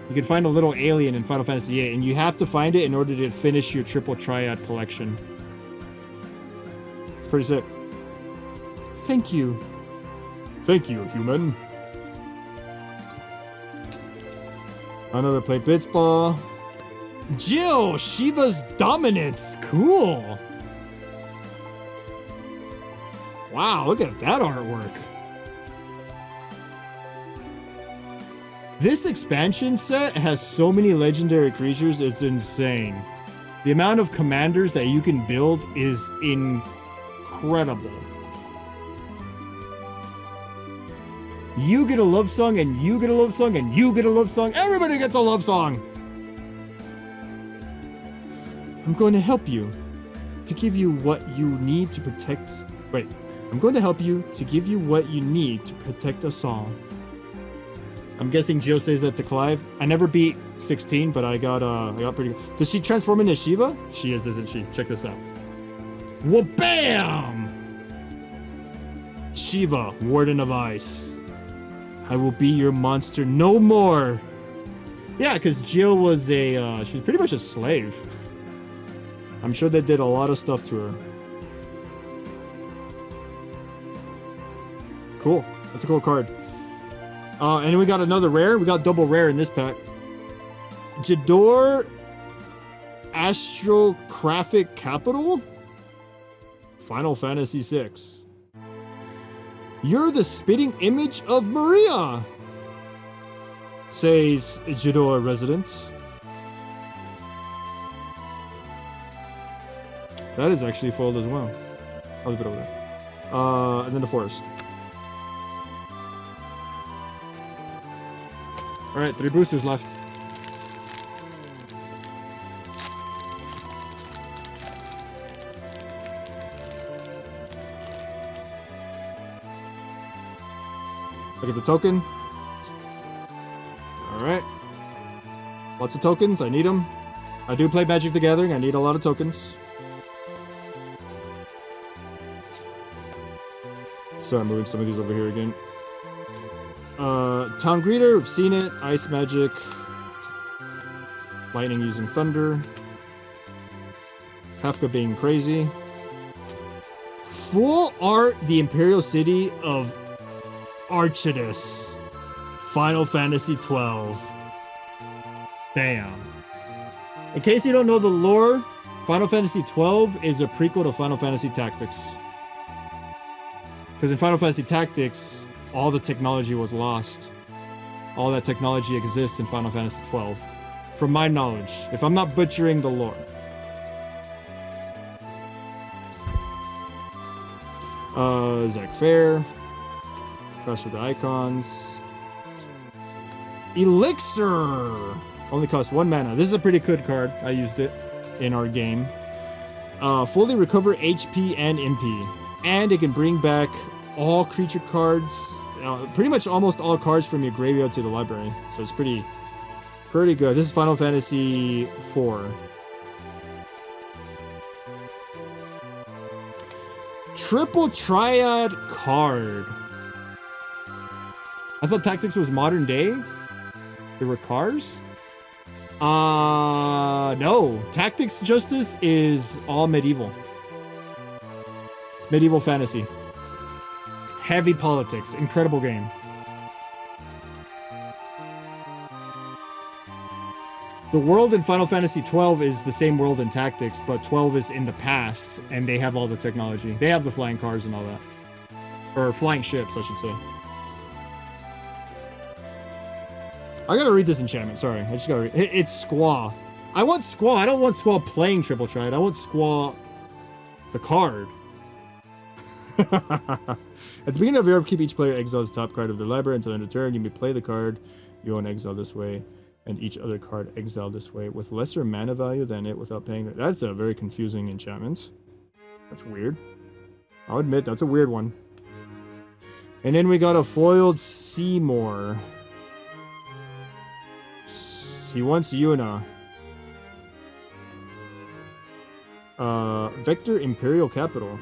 You can find a little alien in Final Fantasy VIII, and you have to find it in order to finish your triple triad collection. It's pretty sick. Thank you. Thank you, human. Another play bits ball. Jill, Shiva's dominance. Cool. Wow, look at that artwork. This expansion set has so many legendary creatures, it's insane. The amount of commanders that you can build is incredible. You get a love song, and you get a love song, and you get a love song. Everybody gets a love song. I'm going to help you to give you what you need to protect. Wait, I'm going to help you to give you what you need to protect us all. I'm guessing Jill says that to Clive. I never beat 16, but I got pretty good. Does she transform into Shiva? She is, isn't she? Check this out. Whoa, bam! Shiva, Warden of Ice. I will be your monster no more. Yeah, because Jill was she was pretty much a slave. I'm sure they did a lot of stuff to her. Cool. That's a cool card. And then we got another rare. We got double rare in this pack. Jador Astrographic Capital. Final Fantasy 6. You're the spitting image of Maria, says Jador resident. That is actually foiled as well. I'll leave it over there. And then the forest. Alright, 3 boosters left. I get the token. Alright. Lots of tokens, I need them. I do play Magic the Gathering, I need a lot of tokens. So I'm moving some of these over here again. Town Greeter, we've seen it. Ice Magic. Lightning using Thunder. Kafka being crazy. Full art, the Imperial City of Archidus. Final Fantasy 12. Damn. In case you don't know the lore, Final Fantasy 12 is a prequel to Final Fantasy Tactics. Because in Final Fantasy Tactics, all the technology was lost. all that technology exists in Final Fantasy 12. From my knowledge, if I'm not butchering the lore. Zack Fair. Crush with the icons. Elixir! Only costs 1 mana. This is a pretty good card. I used it in our game. Fully recover HP and MP. And it can bring back all creature cards. Pretty much almost all cards from your graveyard to the library. So it's pretty good. This is Final Fantasy 4. Triple Triad card. I thought Tactics was modern day. There were cars? No. Tactics Justice is all medieval. It's medieval fantasy. Heavy politics. Incredible game. The world in Final Fantasy 12 is the same world in Tactics, but 12 is in the past, and they have all the technology. They have the flying cars and all that. Or flying ships, I should say. I gotta read this enchantment, sorry. I just gotta read it. It's Squaw. I want Squaw. I don't want Squaw playing Triple Triad. I want Squaw the card. At the beginning of your upkeep, each player exiles the top card of their library until end of turn. You may play the card you own exile this way, and each other card exiled this way with lesser mana value than it without paying. That's a very confusing enchantment. That's weird. I'll admit, that's a weird one. And then we got a foiled Seymour. He wants Yuna. Vector Imperial Capital.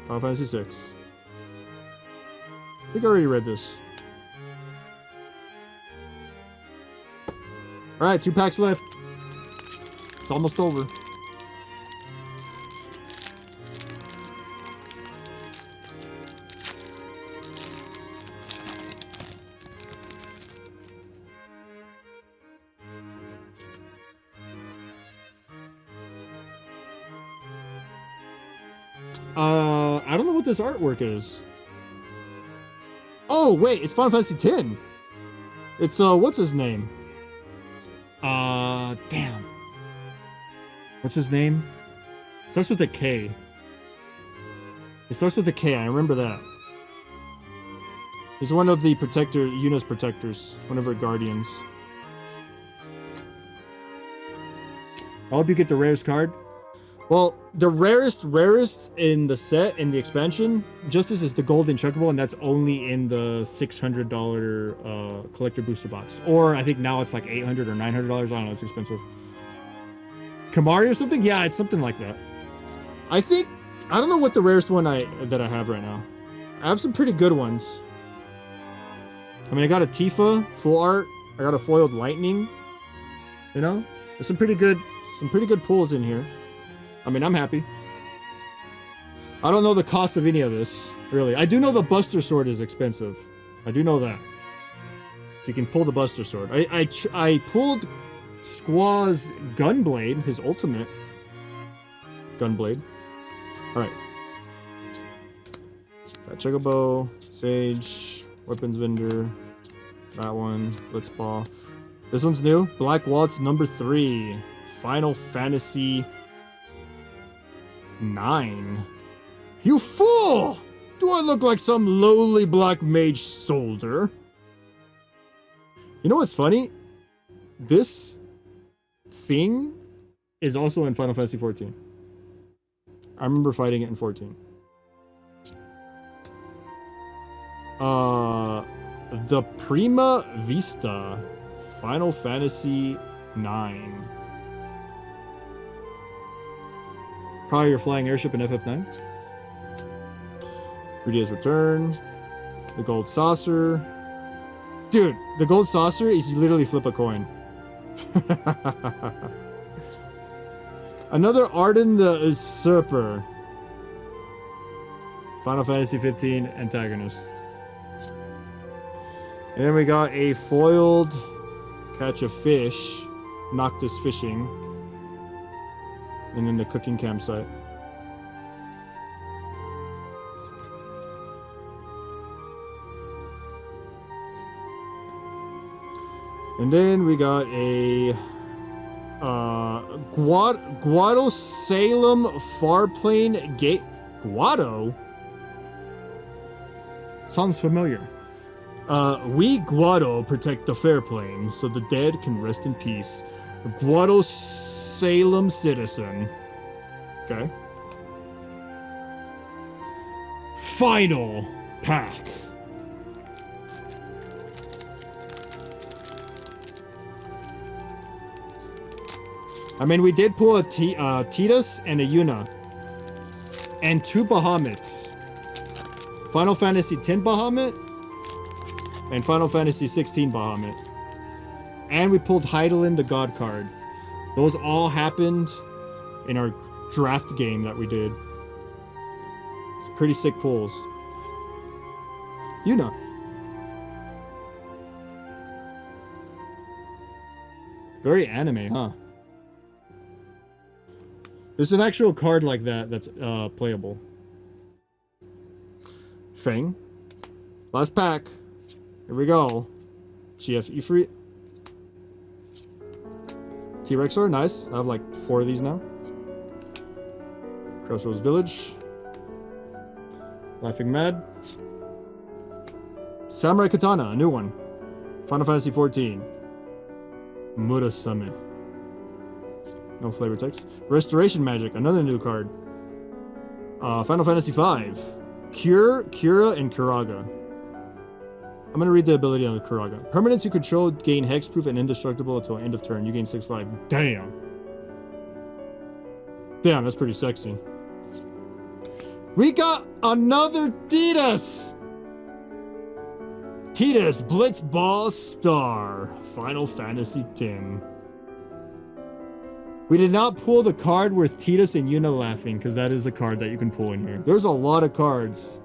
Final Fantasy 6. I think I already read this. Alright, 2 packs left. It's almost over. I don't know what this artwork is. Oh, wait, it's Final Fantasy X. It's, what's his name? Damn. What's his name? Starts with a K. It starts with a K, I remember that. He's one of the Yuna's protectors. One of her guardians. I hope you get the rarest card. Well, the rarest in the set, in the expansion, Justice is the golden chuckable, and that's only in the $600 collector booster box. Or I think now it's like $800 or $900. I don't know, it's expensive. Kamari or something? Yeah, it's something like that. I don't know what the rarest one that I have right now. I have some pretty good ones. I mean, I got a Tifa full art. I got a foiled Lightning. You know, there's some pretty good pulls in here. I mean, I'm happy. I don't know the cost of any of this, really. I do know the Buster Sword is expensive. I do know that. If you can pull the Buster Sword. I pulled Squaw's Gunblade, his ultimate Gunblade. Alright. Got Chocobo, Sage, Weapons Vendor, that one, Blitzball. This one's new. Black Waltz number 3. Final Fantasy 9. You fool! Do I look like some lowly black mage soldier? You know what's funny? This thing is also in Final Fantasy 14. I remember fighting it in 14. The Prima Vista. Final Fantasy 9. Probably your flying airship in FF9. 3D's Return. The Gold Saucer. Dude, the Gold Saucer is you literally flip a coin. Another Arden the Usurper. Final Fantasy 15 antagonist. And then we got a foiled Catch a Fish. Noctis Fishing. And then the cooking campsite. And then we got a Guado Salem Farplane Gate. Guado? Sounds familiar. We Guado protect the Fairplane so the dead can rest in peace. Guado Salem citizen. Okay. Final pack. I mean, we did pull a Titus and a Yuna. And 2 Bahamets. Final Fantasy X Bahamut. And Final Fantasy 16 Bahamut. And we pulled Heidelin the God card. Those all happened in our draft game that we did. It's pretty sick pulls. Yuna. Very anime, huh? There's an actual card like that that's playable. Fang. Last pack. Here we go. GF Ifrit. T-Rexor, nice. I have like 4 of these now. Crossroads Village. Laughing Mad. Samurai Katana, a new one. Final Fantasy 14. Murasame. No flavor text. Restoration Magic, another new card. Final Fantasy 5. Cure, Cura, and Kuraga. I'm gonna read the ability on the Kuraga. Permanents you control gain hexproof and indestructible until end of turn. You gain 6 life. Damn. Damn, that's pretty sexy. We got another Tidus! Tidus Blitzball Star. Final Fantasy X. We did not pull the card with Tidus and Yuna laughing, because that is a card that you can pull in here. There's a lot of cards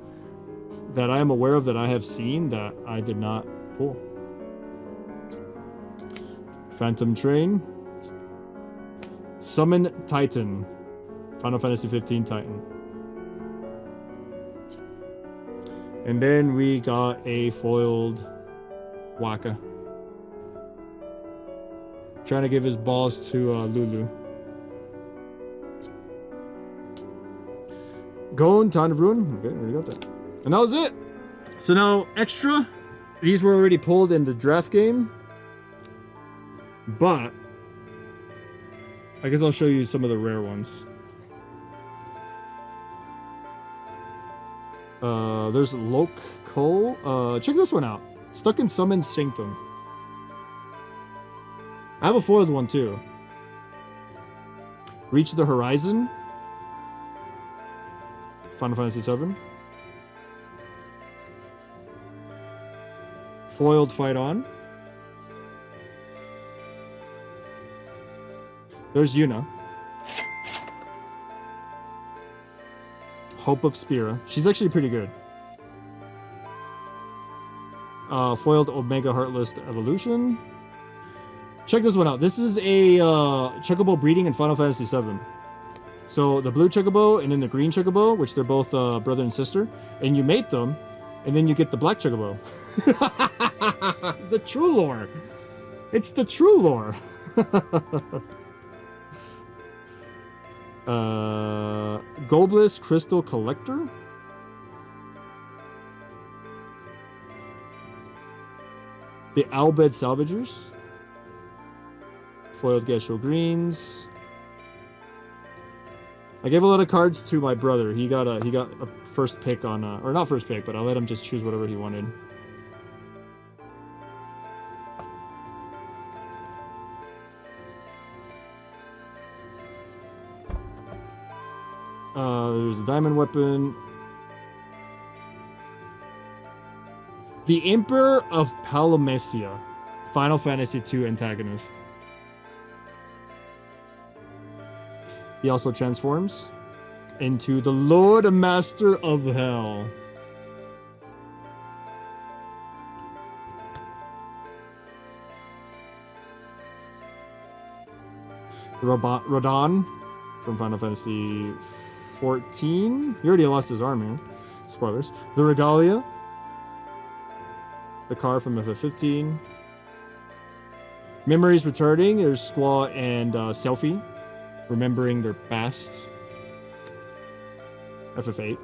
that I am aware of that I have seen that I did not pull. Phantom Train. Summon Titan. Final Fantasy 15 Titan. And then we got a foiled Waka. Trying to give his balls to Lulu. Gon, Town of Ruin. Okay, already got that. And that was it. So now, extra. These were already pulled in the draft game. But I guess I'll show you some of the rare ones. There's Lok Cole. Check this one out. Stuck in Summon Sanctum. I have a foiled one too. Reach the Horizon. Final Fantasy 7. Foiled Fight On. There's Yuna. Hope of Spira. She's actually pretty good. Foiled Omega Heartless Evolution. Check this one out. This is a Chocobo breeding in Final Fantasy 7. So the blue Chocobo and then the green Chocobo, which they're both brother and sister, and you mate them, and then you get the black Chocobo. The true lore. It's the true lore. Gobliss Crystal Collector. The Owlbed Salvagers. Foiled Gesho Greens. I gave a lot of cards to my brother. He got a first pick on or not first pick, but I let him just choose whatever he wanted. There's a diamond weapon. The Emperor of Palamecia, Final Fantasy II antagonist. He also transforms into the Lord Master of Hell. Radon from Final Fantasy 14. He already lost his arm, man. Spoilers. The Regalia. The car from FF15. Memories returning. There's Squaw and Selfie. Remembering their past. FF8.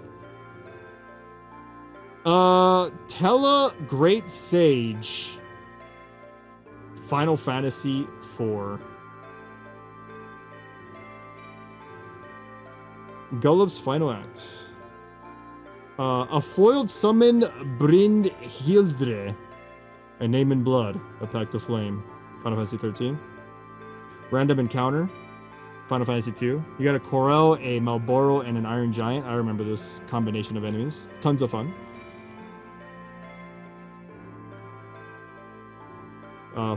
Tella Great Sage. Final Fantasy 4. Gulliv's Final Act. A foiled summon Brynhildre. A Name in Blood. A Pact of Flame. Final Fantasy 13. Random Encounter. Final Fantasy 2. You got a Corel, a Malboro, and an Iron Giant. I remember this combination of enemies. Tons of fun.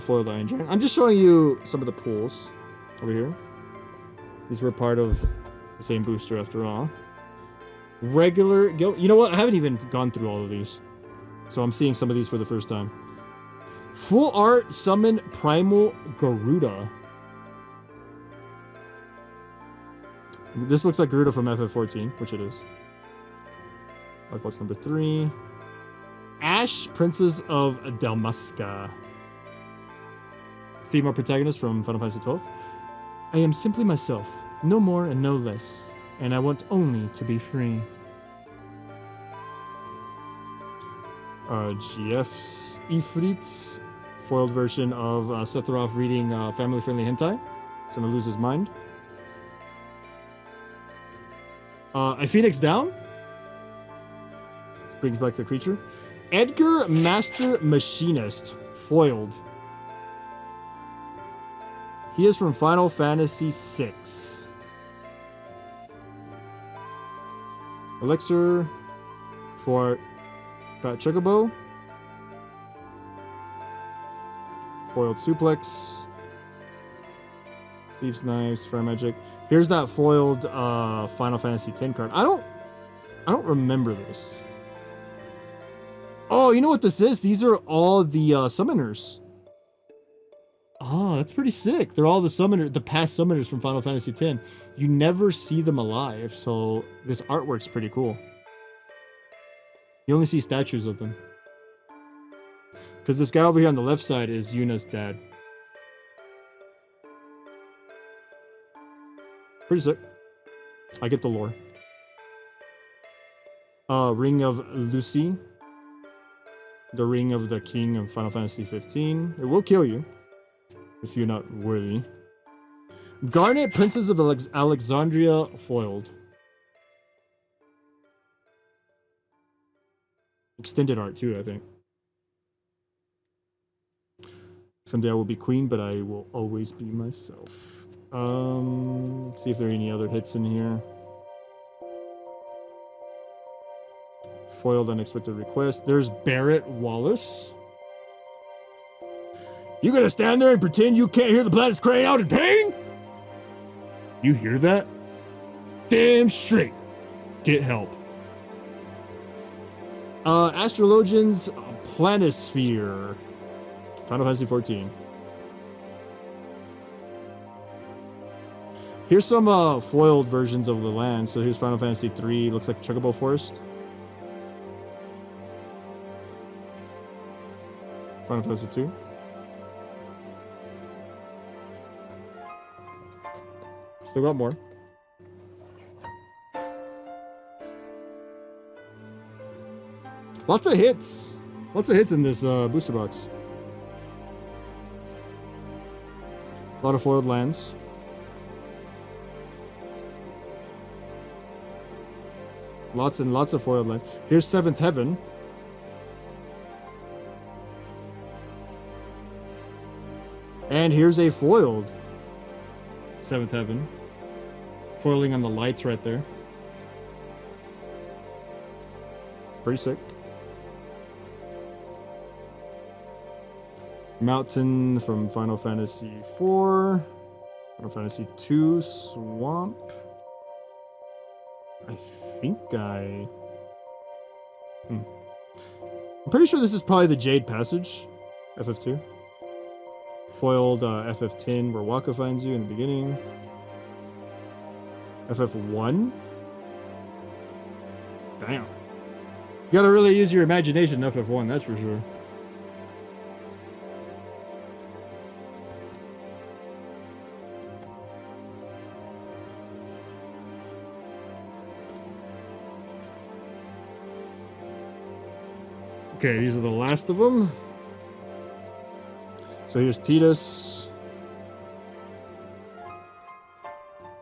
Foiled Iron Giant. I'm just showing you some of the pools over here. These were part of the same booster after all. Regular guild. You know what? I haven't even gone through all of these. So I'm seeing some of these for the first time. Full art summon Primal Garuda. This looks like Garuda from FF14, which it is. Like what's number 3? Ash, Princess of Dalmasca. Female protagonist from Final Fantasy 12. I am simply myself, no more and no less, and I want only to be free. GF's Ifrit's foiled version of Sephiroth reading family-friendly hentai. He's gonna lose his mind. A Phoenix Down. Brings back the creature. Edgar Master Machinist foiled. He is from Final Fantasy VI. Elixir for Fat Chocobo. Foiled Suplex. Thieves' Knives, Fire Magic. Here's that foiled Final Fantasy X card. I don't remember this. Oh, you know what this is? These are all the summoners. Oh, that's pretty sick. They're all the past summoners from Final Fantasy X. You never see them alive, so this artwork's pretty cool. You only see statues of them. Because this guy over here on the left side is Yuna's dad. Pretty sick. I get the lore. Ring of Lucy. The Ring of the King of Final Fantasy 15. It will kill you if you're not worthy. Garnet, Princess of Alexandria foiled. Extended art too, I think. Someday I will be queen, but I will always be myself. See if there are any other hits in here. Foiled Unexpected Request. There's Barrett Wallace. You gonna stand there and pretend you can't hear the planets crying out in pain? You hear that? Damn straight. Get help. Astrologian's Planisphere. Final Fantasy 14. Here's some foiled versions of the land. So here's Final Fantasy 3. Looks like Chocobo Forest. Final Fantasy 2. Still got more. Lots of hits. Lots of hits in this booster box. A lot of foiled lands. Lots and lots of foiled lands. Here's Seventh Heaven. And here's a foiled Seventh Heaven. Foiling on the lights right there. Pretty sick. Mountain from Final Fantasy 4. Final Fantasy 2. Swamp. I think I'm pretty sure this is probably the Jade Passage. FF2. Foiled FF10 where Waka finds you in the beginning. FF1. Damn. You gotta really use your imagination in FF1, that's for sure. Okay, these are the last of them. So here's Titus.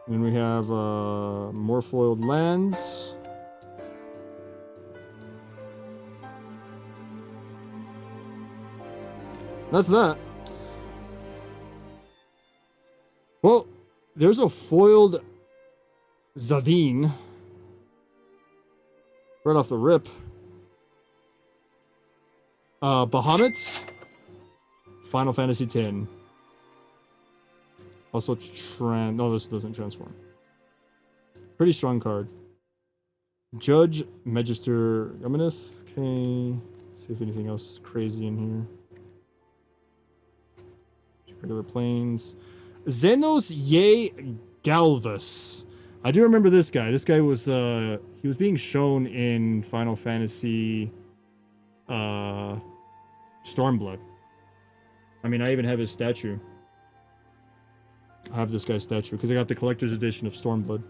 And we have more foiled lands. That's that. Well, there's a foiled Zadine. Right off the rip. Bahamut. Final Fantasy X. Also, no, this doesn't transform. Pretty strong card. Judge, Magister, Gamineth. Okay. Let's see if anything else is crazy in here. Regular planes. Xenos Ye Galvus. I do remember this guy. This guy was he was being shown in Final Fantasy Stormblood. I mean, I even have his statue. I have this guy's statue because I got the collector's edition of Stormblood.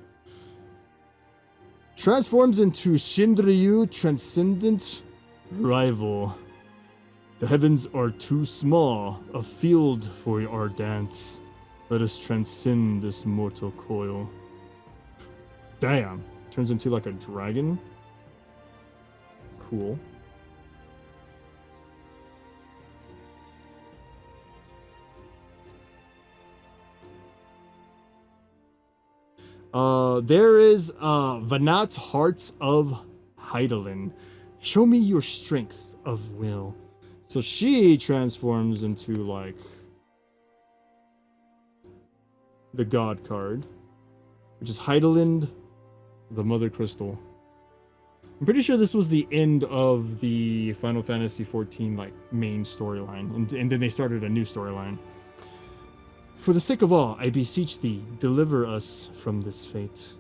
Transforms into Shinryu Transcendent Rival. The heavens are too small, a field for our dance. Let us transcend this mortal coil. Damn. Turns into like a dragon. Cool. There is Vanat's Hearts of Heidelin. Show me your strength of will. So she transforms into like the God card, which is Heidelin, the Mother Crystal. I'm pretty sure this was the end of the Final Fantasy XIV like main storyline, and then they started a new storyline. For the sake of all, I beseech thee, deliver us from this fate.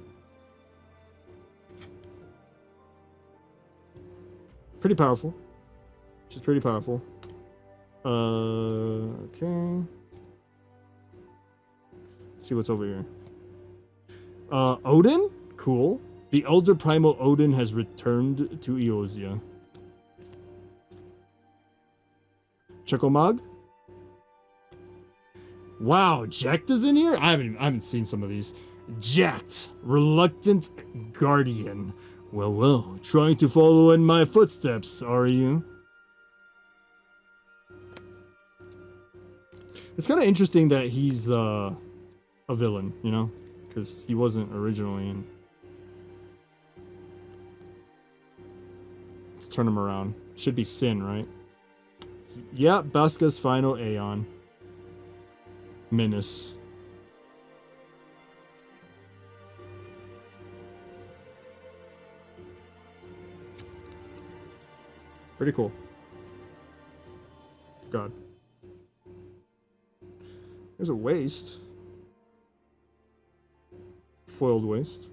Pretty powerful. She's pretty powerful. Okay. Let's see what's over here. Odin? Cool. The Elder Primal Odin has returned to Eosia. Checomag? Wow, Jacked is in here? I haven't seen some of these. Jacked, Reluctant Guardian. Well, well, trying to follow in my footsteps, are you? It's kind of interesting that he's a villain, you know? Because he wasn't originally in. Let's turn him around. Should be Sin, right? Yeah, Baska's final Aeon. Menace. Pretty cool. God. There's a waist. Foiled waist.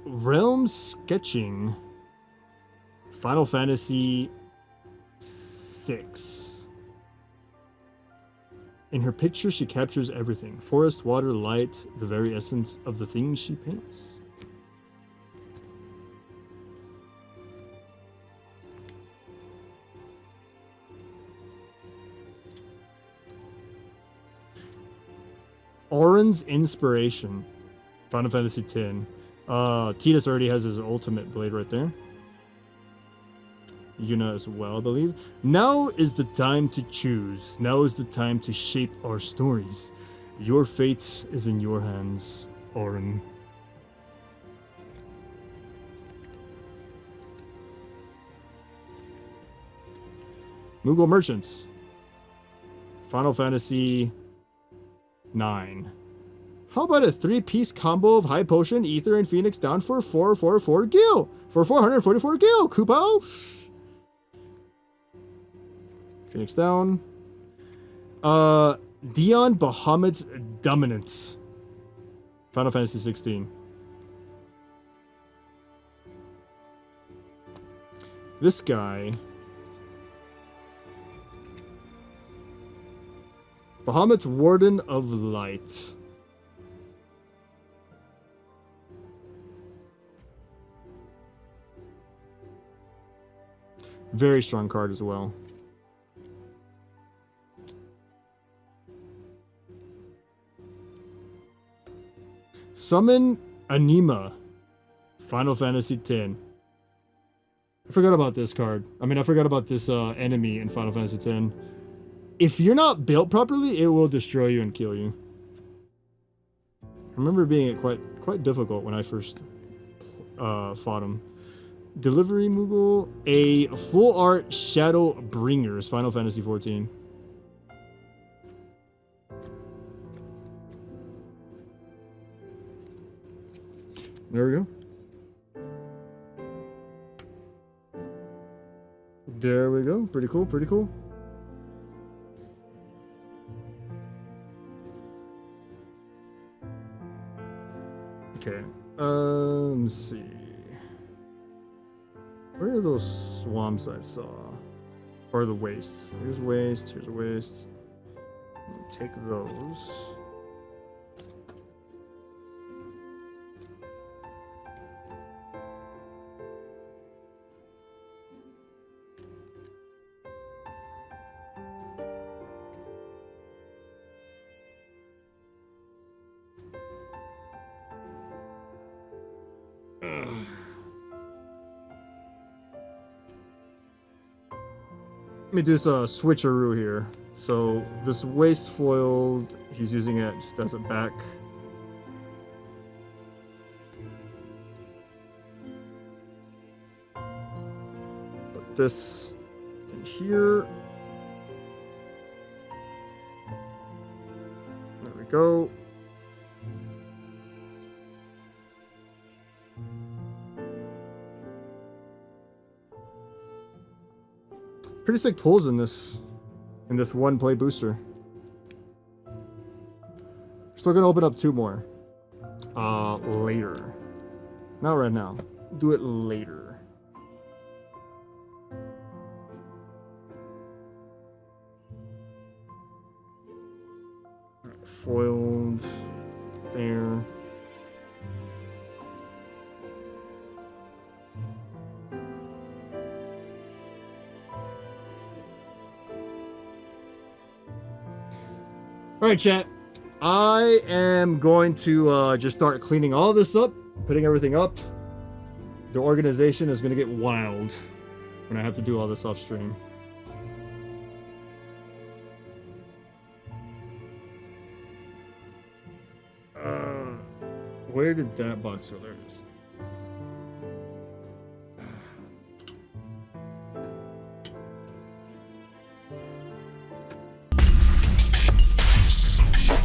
Realm Sketching. Final Fantasy 6. In her picture, she captures everything. Forest, water, light, the very essence of the things she paints. Auron's Inspiration. Final Fantasy X. Tidus already has his ultimate blade right there. Yuna as well, I believe. Now is the time to choose. Now is the time to shape our stories. Your fate is in your hands, Auron. Moogle Merchants. Final Fantasy 9. How about a 3-piece combo of High Potion, Ether, and Phoenix down for 444 gil? For 444 gil, Kupo! Phoenix down. Dion Bahamut's Dominance. Final Fantasy 16. This guy. Bahamut's Warden of Light. Very strong card as well. Summon Anima. Final Fantasy X. I forgot about this card. I mean, I forgot about this enemy in Final Fantasy X. If you're not built properly, it will destroy you and kill you. I remember being quite difficult when I first fought him. Delivery Moogle, a full art Shadow Bringers, Final Fantasy 14. There we go. There we go. Pretty cool, pretty cool. Okay. Let's see. Where are those swamps I saw? Or the waste? Here's waste, here's a waste. Take those. Let me do a switcheroo here. So this waste foiled, he's using it just as a back. Put this in here. There we go. Pretty sick pulls in this one play booster. Still gonna open up 2 more. Later. Not right now. Do it later. Alright, foiled. There. All right, chat. I am going to just start cleaning all this up, putting everything up. The organization is going to get wild when I have to do all this off stream. Where did that box go? There it is.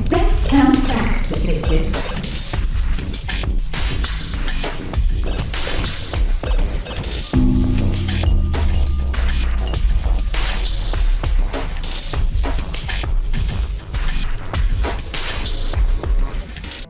Death count activated.